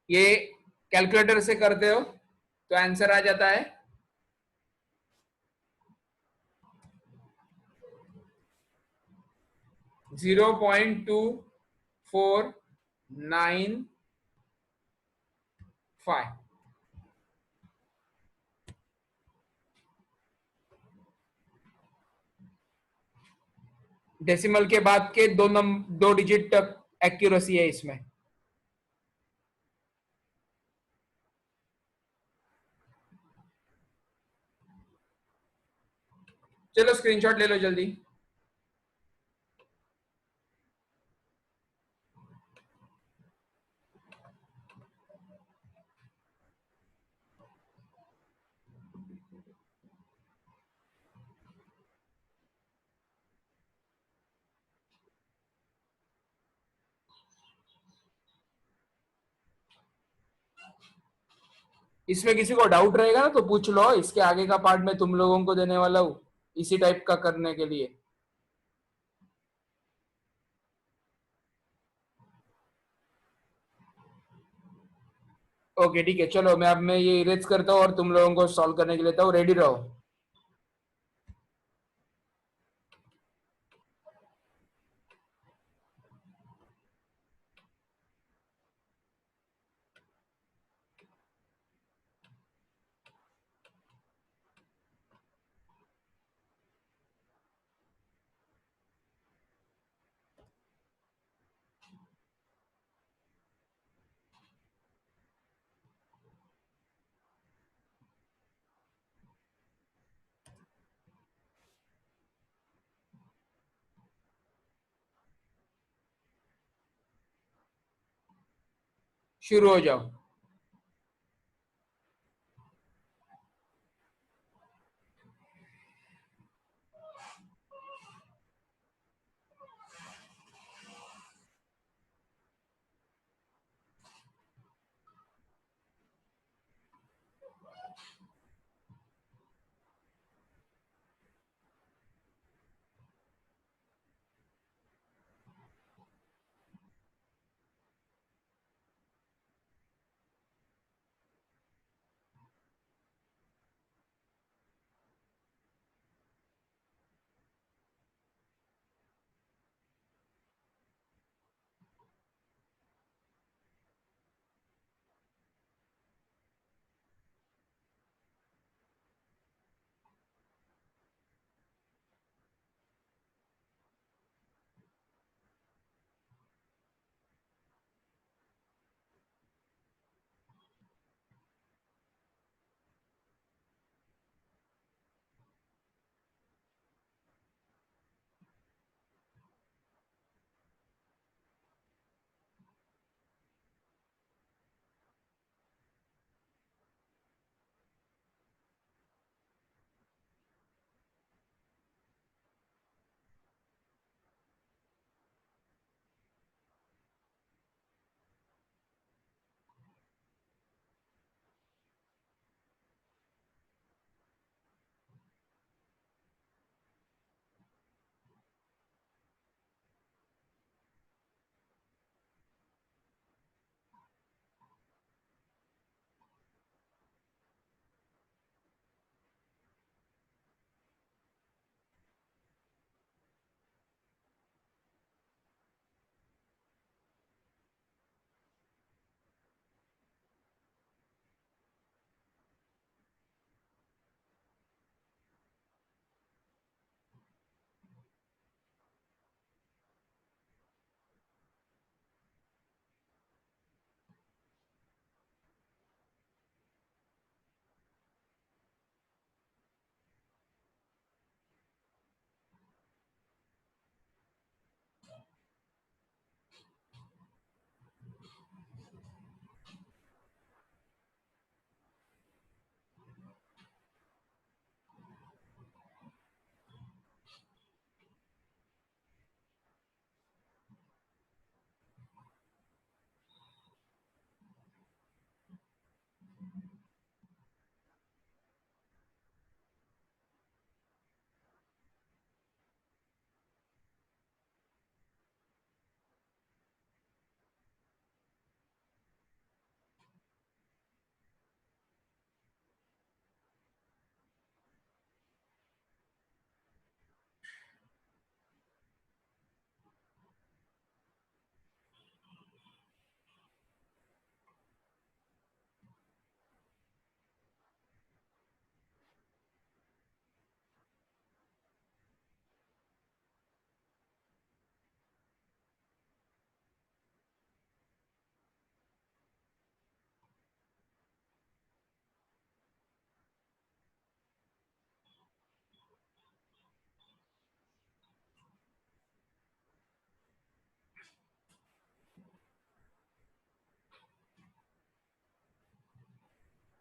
ये कैलकुलेटर से करते हो तो आंसर आ जाता है 0.2495। डेसिमल के बाद के दो डिजिट तक एक्यूरेसी है इसमें। चलो स्क्रीनशॉट ले लो जल्दी। इसमें किसी को डाउट रहेगा ना तो पूछ लो, इसके आगे का पार्ट मैं तुम लोगों को देने वाला हूँ इसी टाइप का करने के लिए। ओके ठीक है, चलो मैं अब मैं ये इरेज करता हूँ और तुम लोगों को सॉल्व करने के लिए लेता हूँ। रेडी रहो। शुरू हो जाओ।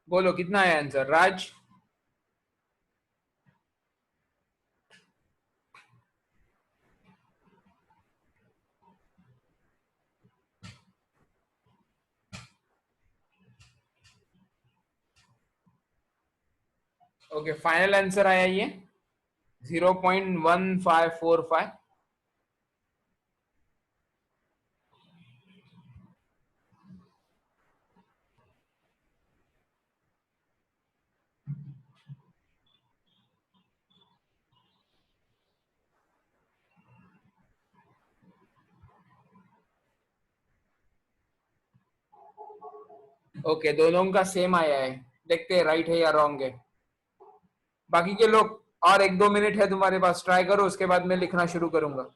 बोलो कितना है आंसर राज? ओके, फाइनल आंसर आया ये 0.1545। ओके, दोनों का सेम आया है। देखते हैं राइट है या रॉन्ग है। बाकी के लोग, और 1-2 मिनट है तुम्हारे पास, ट्राई करो, उसके बाद मैं लिखना शुरू करूंगा।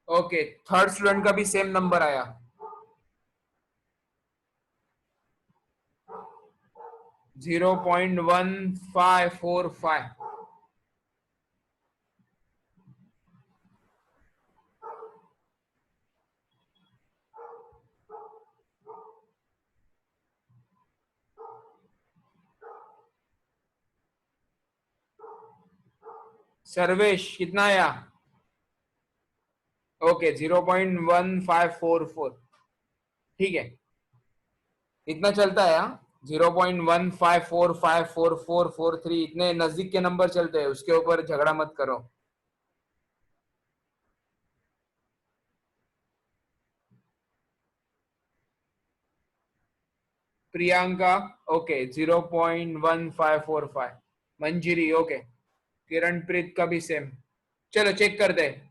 ओके, थर्ड स्टूडेंट का भी सेम नंबर आया। 0.1545। सर्वेश कितना आया? ओके 0.1544। ठीक है, इतना चलता है। 0.15454443 इतने नजदीक के नंबर चलते हैं, उसके ऊपर झगड़ा मत करो। प्रियंका ओके 0.1545। मंजिरी ओके। किरणप्रीत का भी सेम। चलो चेक कर दे,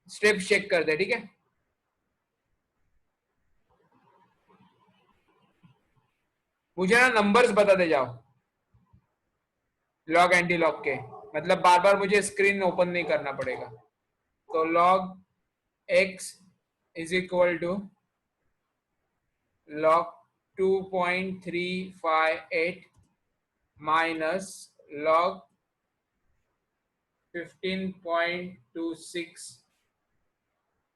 स्टेप चेक कर दे, ठीक है। मुझे ना नंबर्स बता दे जाओ, लॉग एंटी लॉग के, मतलब बार बार मुझे स्क्रीन ओपन नहीं करना पड़ेगा। तो log x is equal to log 2.358 minus log 15.26।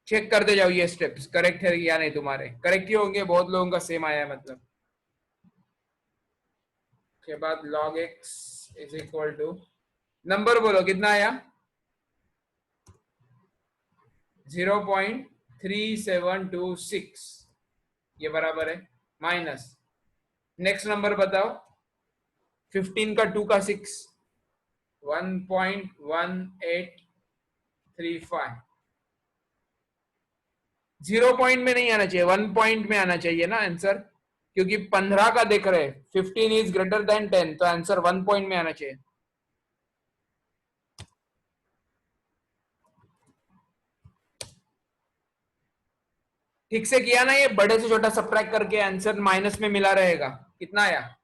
Check करते जाओ ये स्टेप्स करेक्ट है या नहीं। तुम्हारे करेक्ट ही होंगे, बहुत लोगों का सेम आया है मतलब। के बाद log x is equal to, number बोलो कितना आया? 0.3726, ये बराबर है, माइनस नेक्स्ट नंबर बताओ। 15 का 2 का 6, 1.1835। 0 पॉइंट में नहीं आना चाहिए, 1 पॉइंट में आना चाहिए ना आंसर, क्योंकि 15 का देख रहे, 15 इज ग्रेटर देन 10, तो आंसर 1 पॉइंट में आना चाहिए। ठीक से किया ना, ये बड़े से छोटा सब्ट्रैक्ट करके आंसर माइनस में मिला रहेगा। कितना आया?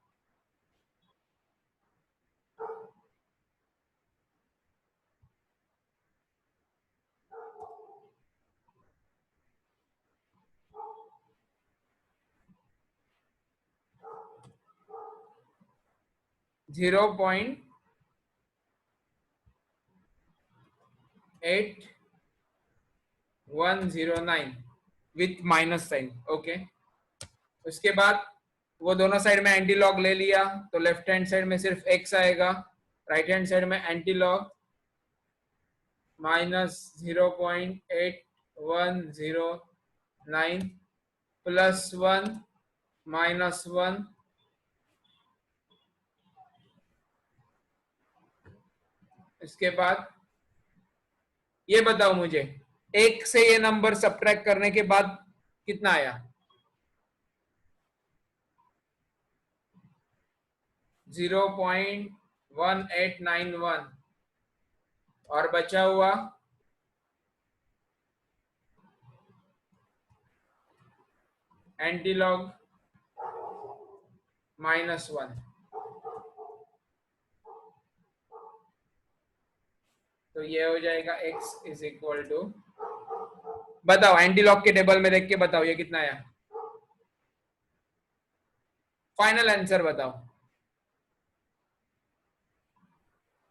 Zero point 8109 with minus sign. Okay, उसके बाद वो दोनों साइड में एंटी लॉग ले लिया, तो लेफ्ट हैंड साइड में सिर्फ x आएगा, राइट हैंड साइड में anti log minus 0.8109 plus 1 minus 1। इसके बाद ये बताओ मुझे, एक से ये नंबर सब्ट्रैक्ट करने के बाद कितना आया? 0.1891 और बचा हुआ एंटी लॉग -1। तो ये हो जाएगा x इज इक्वल टू, बताओ एंटी लॉग के टेबल में देख के बताओ ये कितना आया, फाइनल आंसर बताओ।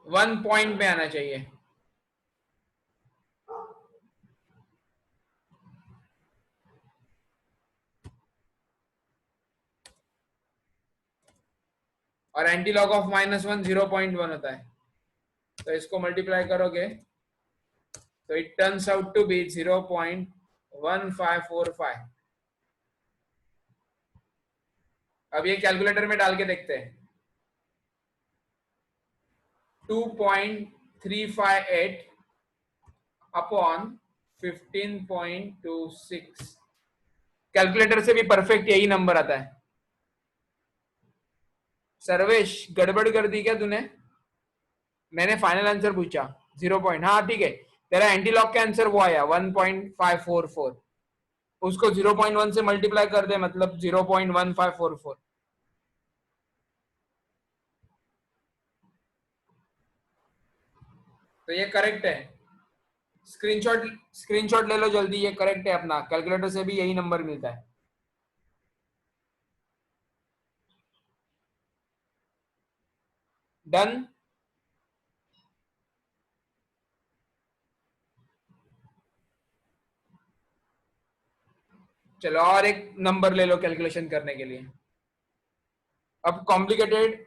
1 पॉइंट में आना चाहिए। और एंटी लॉग ऑफ -1 0.1 होता है, तो इसको मल्टीप्लाई करोगे तो it turns out to be 0.1545। अब ये कैलकुलेटर में डाल के देखते हैं। 2.358 अपॉन 15.26, कैलकुलेटर से भी परफेक्ट यही नंबर आता है। सर्वेश गड़बड़ कर दी क्या तूने? मैंने फाइनल आंसर पूछा 0 पॉइंट, हाँ ठीक है, तेरा एंटी लॉग का आंसर वो आया 1.544, उसको 0.1 से मल्टीप्लाई कर दे, मतलब 0.1544। तो ये करेक्ट है। स्क्रीनशॉट ले लो जल्दी, ये करेक्ट है अपना, कैलकुलेटर से भी यही नंबर मिलता है। डन। चलो और एक नंबर ले लो कैलकुलेशन करने के लिए। अब कॉम्प्लिकेटेड,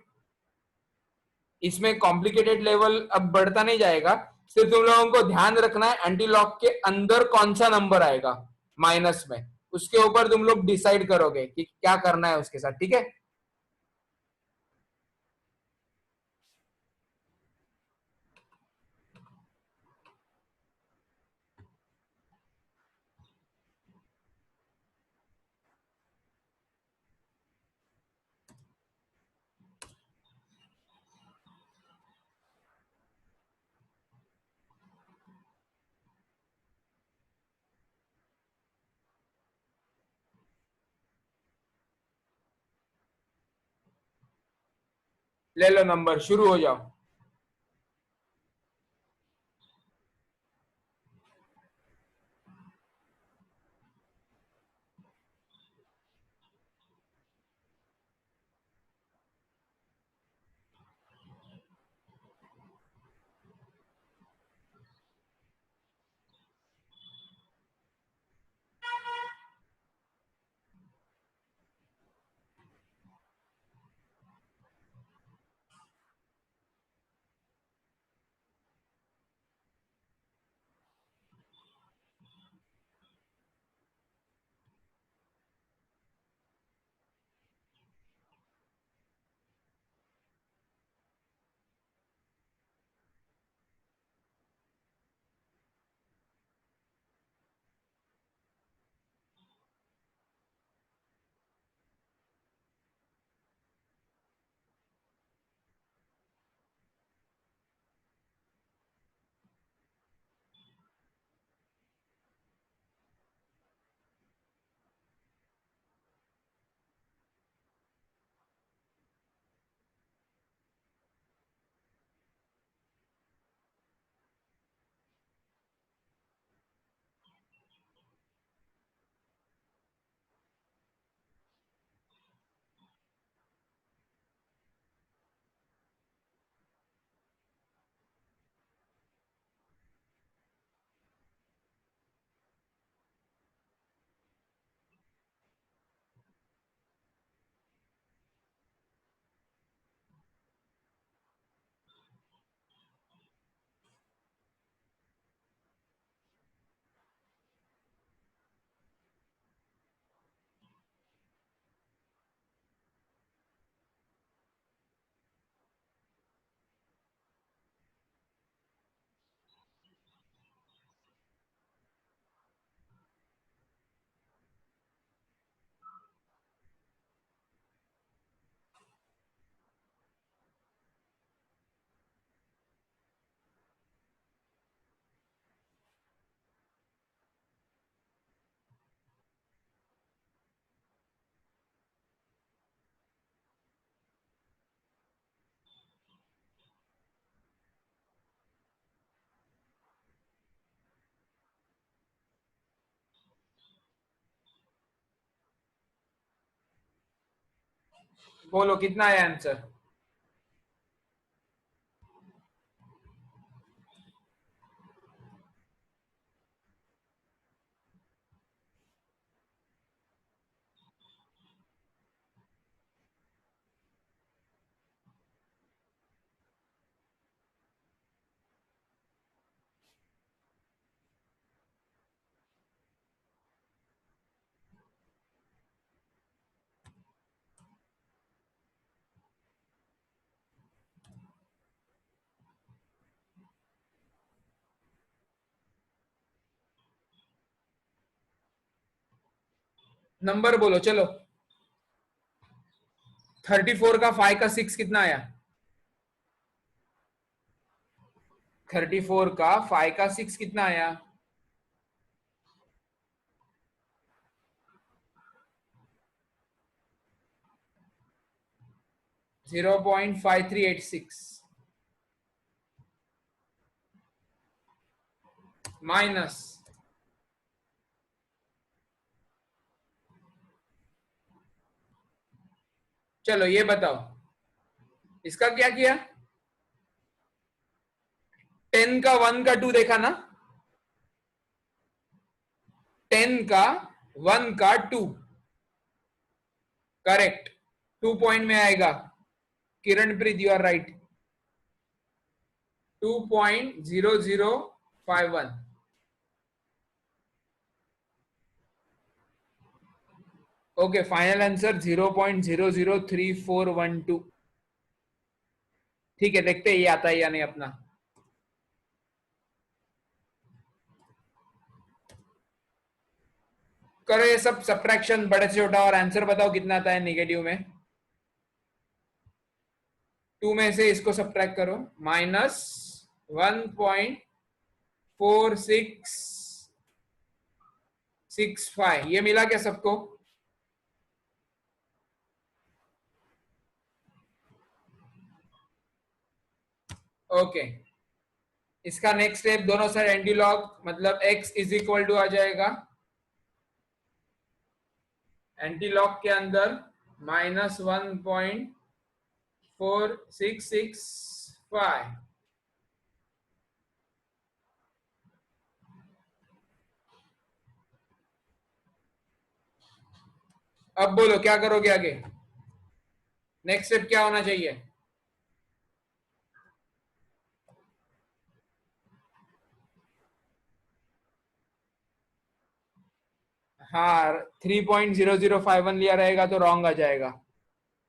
इसमें कॉम्प्लिकेटेड लेवल अब बढ़ता नहीं जाएगा, सिर्फ तुम लोगों को ध्यान रखना है एंटी लॉग के अंदर कौन सा नंबर आएगा माइनस में, उसके ऊपर तुम लोग डिसाइड करोगे कि क्या करना है उसके साथ, ठीक है। ले लो नंबर, शुरू हो जाओ। बोलो कितना है आंसर। नंबर बोलो चलो। 34 का 5 का 6 कितना आया? 34 का 5 का 6 कितना आया? 0.5386 माइनस, चलो ये बताओ इसका क्या किया? 10 का 1 का 2 देखा ना, 10 का 1 का 2, करेक्ट, 2 पॉइंट में आएगा। Kiranpreet you are right, 2.0051। Okay, final answer 0.003412। ठीक है, देखते हैं ये आता है या नहीं अपना। करो ये सब सब्ट्रैक्शन बड़े से छोटा और आंसर बताओ कितना आता है नेगेटिव में। 2 में से इसको सब्ट्रैक्ट करो, -1.4665, ये मिला क्या सबको? ओके, इसका नेक्स्ट स्टेप, दोनों साइड एंटी लॉग, मतलब x इज इक्वल टू आ जाएगा एंटी लॉग के अंदर -1.4665। अब बोलो क्या करोगे आगे, नेक्स्ट स्टेप क्या होना चाहिए? हाँ, 3.0051 लिया रहेगा तो रॉन्ग आ जाएगा,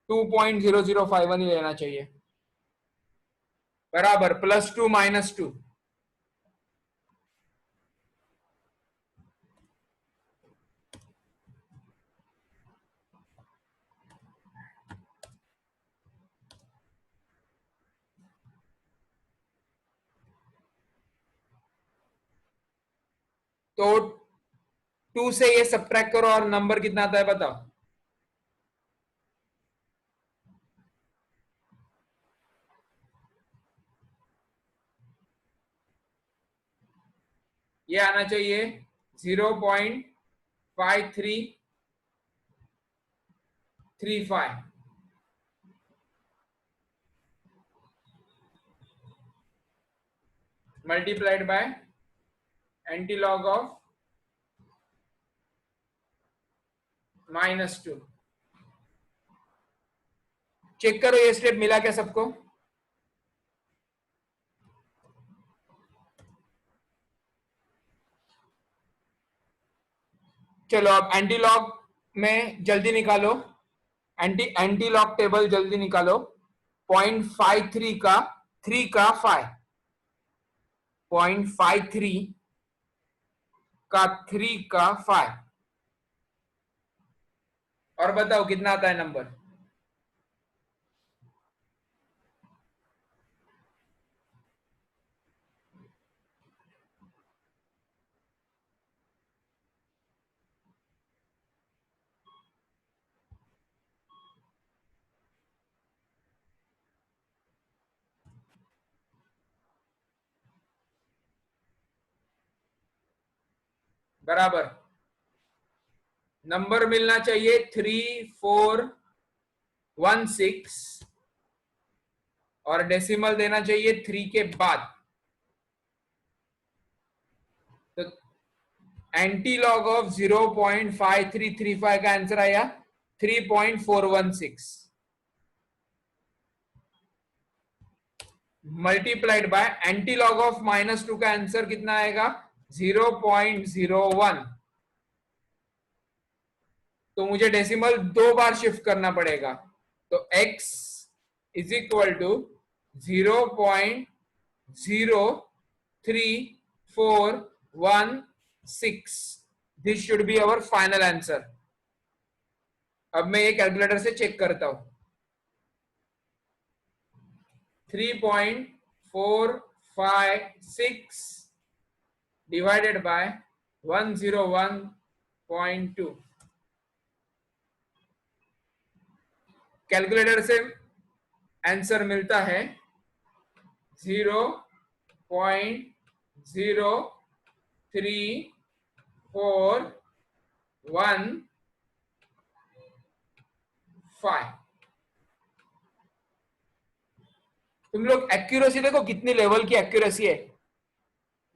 2.0051 ही लेना चाहिए। बराबर, +2 -2। तो 2 से ये सब्ट्रैक्ट करो और नंबर कितना आता है बताओ। ये आना चाहिए 0.5335 multiplied by antilog of -2। Check करो ये स्टेप मिला क्या सबको? चलो अब एंटी लॉग में जल्दी निकालो, एंटी लॉग टेबल जल्दी निकालो। 0.53 का 3 का 5, 0.53 का 3 का 5, और बताओ कितना आता है नंबर? बराबर, नंबर मिलना चाहिए 3416 और डेसिमल देना चाहिए 3 के बाद। तो एंटी लॉग ऑफ 0.5335 का आंसर आया 3.416 multiplied by antilog of -2 का आंसर कितना आएगा 0.01। तो मुझे डेसिमल 2 बार शिफ्ट करना पड़ेगा, तो x is equal to 0.03416। This should be our final answer. अब मैं ये कैलकुलेटर से चेक करता हूं, 3.456 डिवाइडेड बाय 101.2। कैलकुलेटर से आंसर मिलता है 0.03415। तुम लोग एक्यूरेसी देखो कितनी लेवल की एक्यूरेसी है,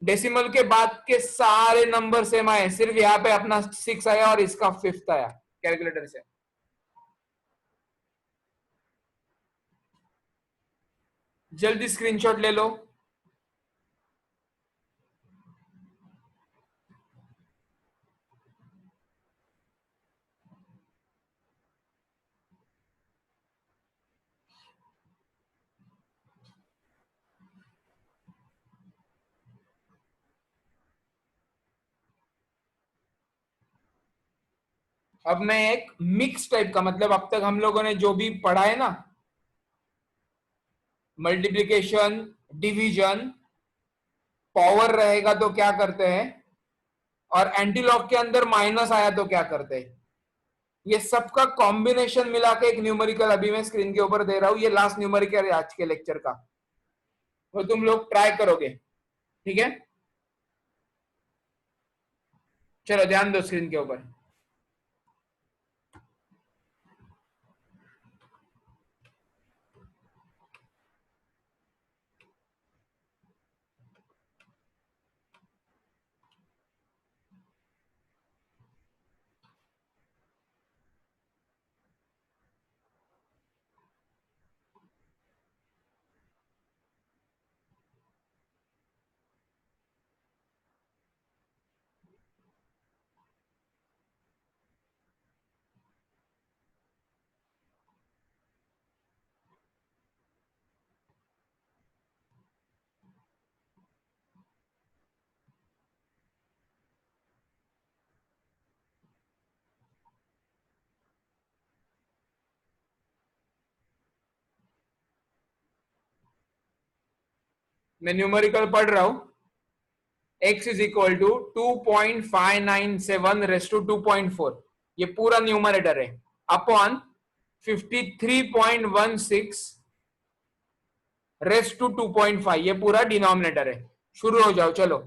डेसिमल के बाद के सारे नंबर सेम आए, सिर्फ यहाँ पे अपना 6 आया और इसका 5th आया कैलकुलेटर से। जल्दी स्क्रीनशॉट ले लो। अब मैं एक मिक्स टाइप का, मतलब अब तक हम लोगों ने जो भी पढ़ा है ना, मल्टीप्लिकेशन, डिवीजन, पावर रहेगा तो क्या करते हैं, और एंटीलॉग के अंदर माइनस आया तो क्या करते हैं, ये सबका कॉम्बिनेशन मिला के एक न्यूमेरिकल अभी मैं स्क्रीन के ऊपर दे रहा हूं। ये लास्ट न्यूमेरिकल है आज के लेक्चर का, तो तुम लोग ट्राई करोगे, ठीक है? चलो ध्यान दो स्क्रीन के ऊपर। मैं न्यूमेरिकल पढ़ रहा हूं। x is equal to 2.597 raise to 2.4, ये पूरा न्यूमरेटर है, अपॉन 53.16 रेस टू 2.5, ये पूरा डिनोमिनेटर है। शुरू हो जाओ चलो।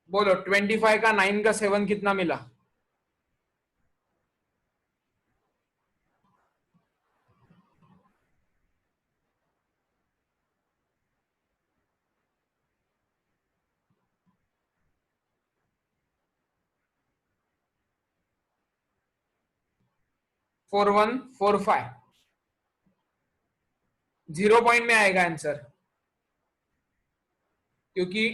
बोलो 25 का 9 का 7 कितना मिला? 4145 0 पॉइंट में आएगा आंसर, क्योंकि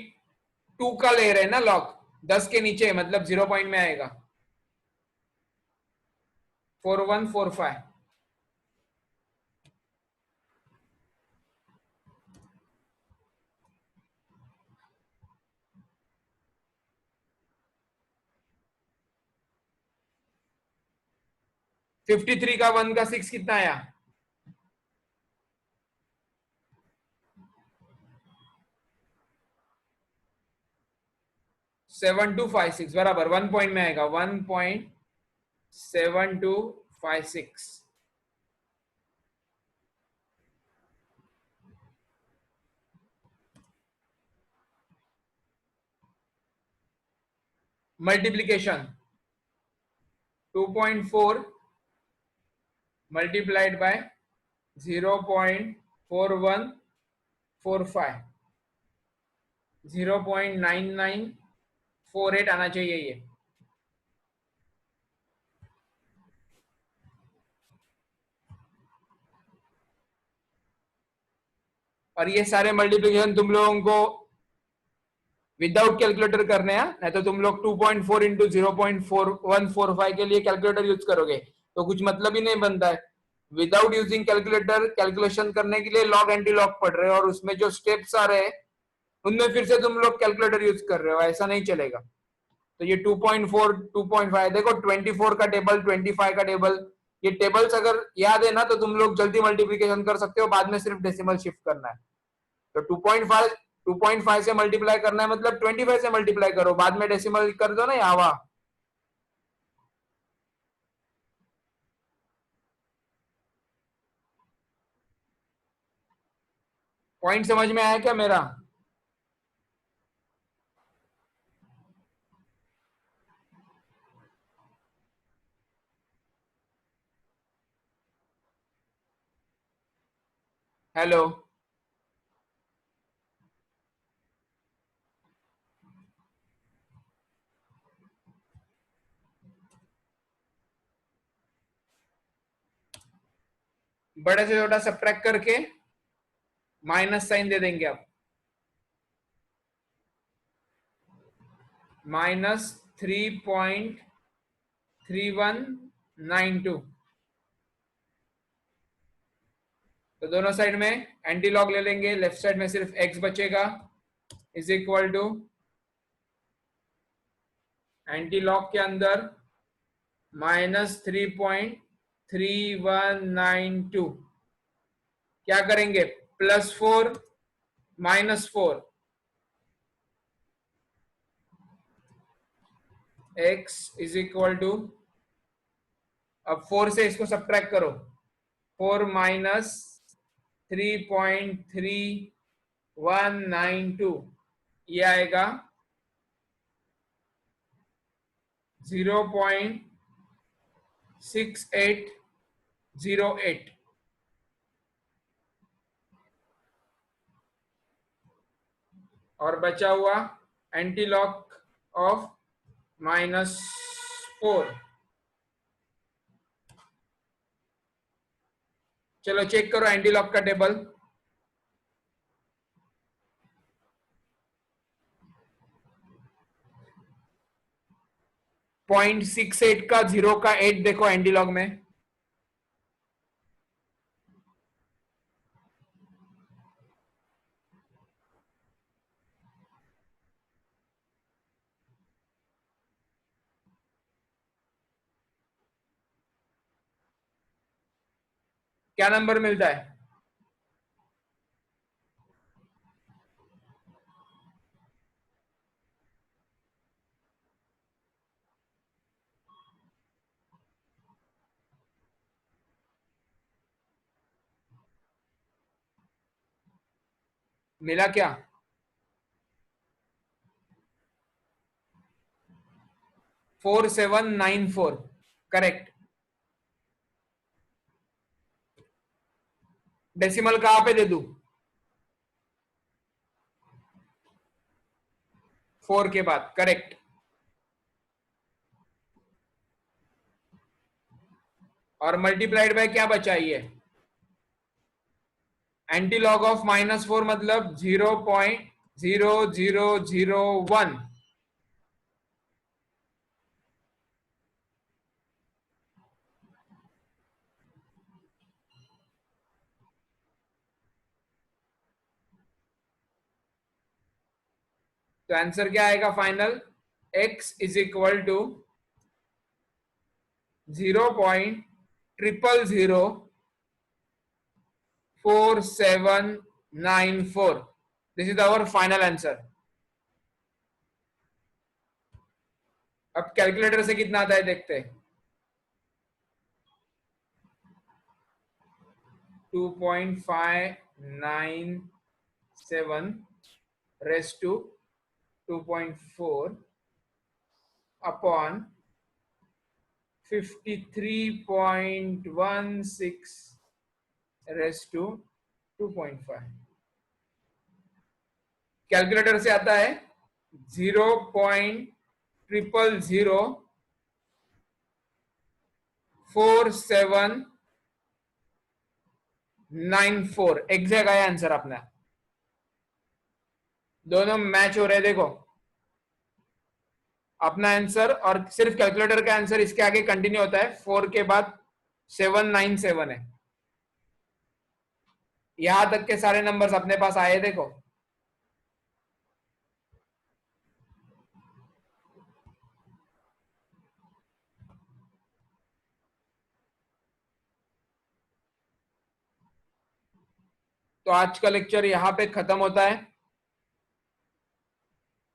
2 का ले रहे हैं ना लॉग, 10 के नीचे मतलब 0 पॉइंट में आएगा। 4145 53 का 1 का 6 कितना आया? 7256 बराबर 1 पॉइंट में आएगा, 1.7256। मल्टीप्लीकेशन 2.4 मल्टीप्लाइड बाय 0.4145 0.9948 आना चाहिए ये। और ये सारे मल्टीप्लिकेशन तुम लोगों को विदाउट कैलकुलेटर करने हैं, नहीं तो तुम लोग 2.4 इंटू 0.4145 के लिए कैलकुलेटर यूज करोगे तो कुछ मतलब ही नहीं बनता है। विदाउट यूजिंग कैलकुलेटर कैलकुलेशन करने के लिए लॉग एंटी लॉग पढ़ रहे हो, और उसमें जो स्टेप्स आ रहे हैं उनमें फिर से तुम लोग कैलकुलेटर यूज कर रहे हो, ऐसा नहीं चलेगा। तो ये 2.4 2.5 देखो, 24 का टेबल 25 का टेबल, ये टेबल्स अगर याद है ना तो तुम लोग जल्दी मल्टीप्लिकेशन कर सकते हो, बाद में सिर्फ डेसिमल शिफ्ट करना है। तो 2.5 से मल्टीप्लाई करना है मतलब 25 से मल्टीप्लाई करो, बाद में डेसिमल कर दो ना यहाँ। पॉइंट समझ में आया क्या मेरा? हेलो, बड़े से छोटा सब्ट्रैक्ट करके माइनस साइन दे देंगे आप, -3.3192। तो दोनों साइड में एंटी लॉग ले लेंगे, लेफ्ट साइड में सिर्फ x बचेगा, is equal to antilog के अंदर -3.3192। क्या करेंगे? +4 -4, x इज इक्वल टू, अब 4 से इसको सब्ट्रैक्ट करो, 4 माइनस 3.3192, ये आएगा 0.6808। और बचा हुआ एंटी लॉग ऑफ -4। चलो चेक करो एंटी लॉग का टेबल। 0.68 का 0 का 8 देखो एंटी लॉग में, क्या नंबर मिलता है? मिला क्या? 4794, करेक्ट। डेसिमल कहां पे दे दूं? 4 के बाद, करेक्ट। और मल्टीप्लाइड बाय क्या बचा ये, एंटी लॉग ऑफ -4 मतलब 0.0001। तो आंसर क्या आएगा final, x is equal to 0.004794। This is our final answer. अब कैलकुलेटर से कितना आता है देखते हैं। 2.597 raise to 2.4 upon 53.16 raise to 2.5। Calculator से आता है 0.004794 एग्जैक्ट आया आंसर अपना। दोनों मैच हो रहे, देखो अपना आंसर और सिर्फ कैलकुलेटर का आंसर इसके आगे कंटिन्यू होता है, 4 के बाद 797 है। यहां तक के सारे नंबर्स अपने पास आए, देखो। तो आज का लेक्चर यहाँ पे खत्म होता है।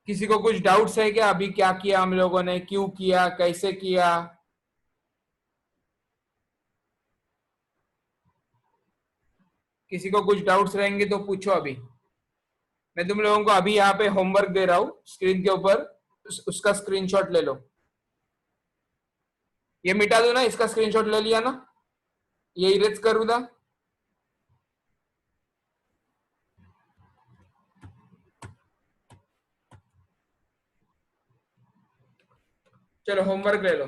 किसी को कुछ डाउट्स है क्या, अभी क्या किया हम लोगों ने, क्यों किया, कैसे किया? किसी को कुछ डाउट्स रहेंगे तो पूछो अभी। मैं तुम लोगों को अभी यहाँ पे होमवर्क दे रहा हूँ स्क्रीन के ऊपर, उसका स्क्रीनशॉट ले लो। ये मिटा दो ना, इसका स्क्रीनशॉट ले लिया ना, ये इरेज करूँ ना। चलो होमवर्क ले लो।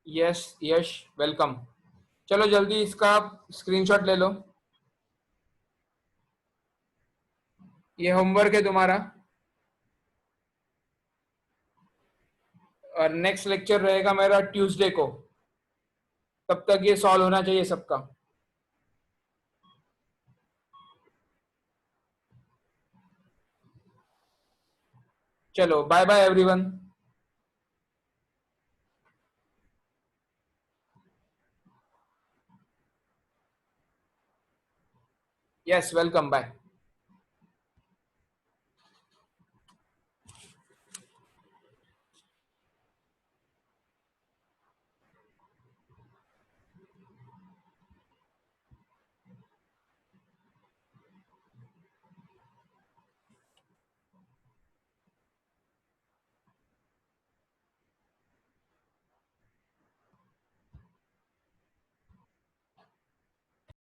यस यश वेलकम। चलो जल्दी इसका स्क्रीनशॉट ले लो, ये होमवर्क है तुम्हारा। और नेक्स्ट लेक्चर रहेगा मेरा ट्यूसडे को, तब तक ये सॉल्व होना चाहिए सबका। चलो bye bye everyone. Yes welcome, bye.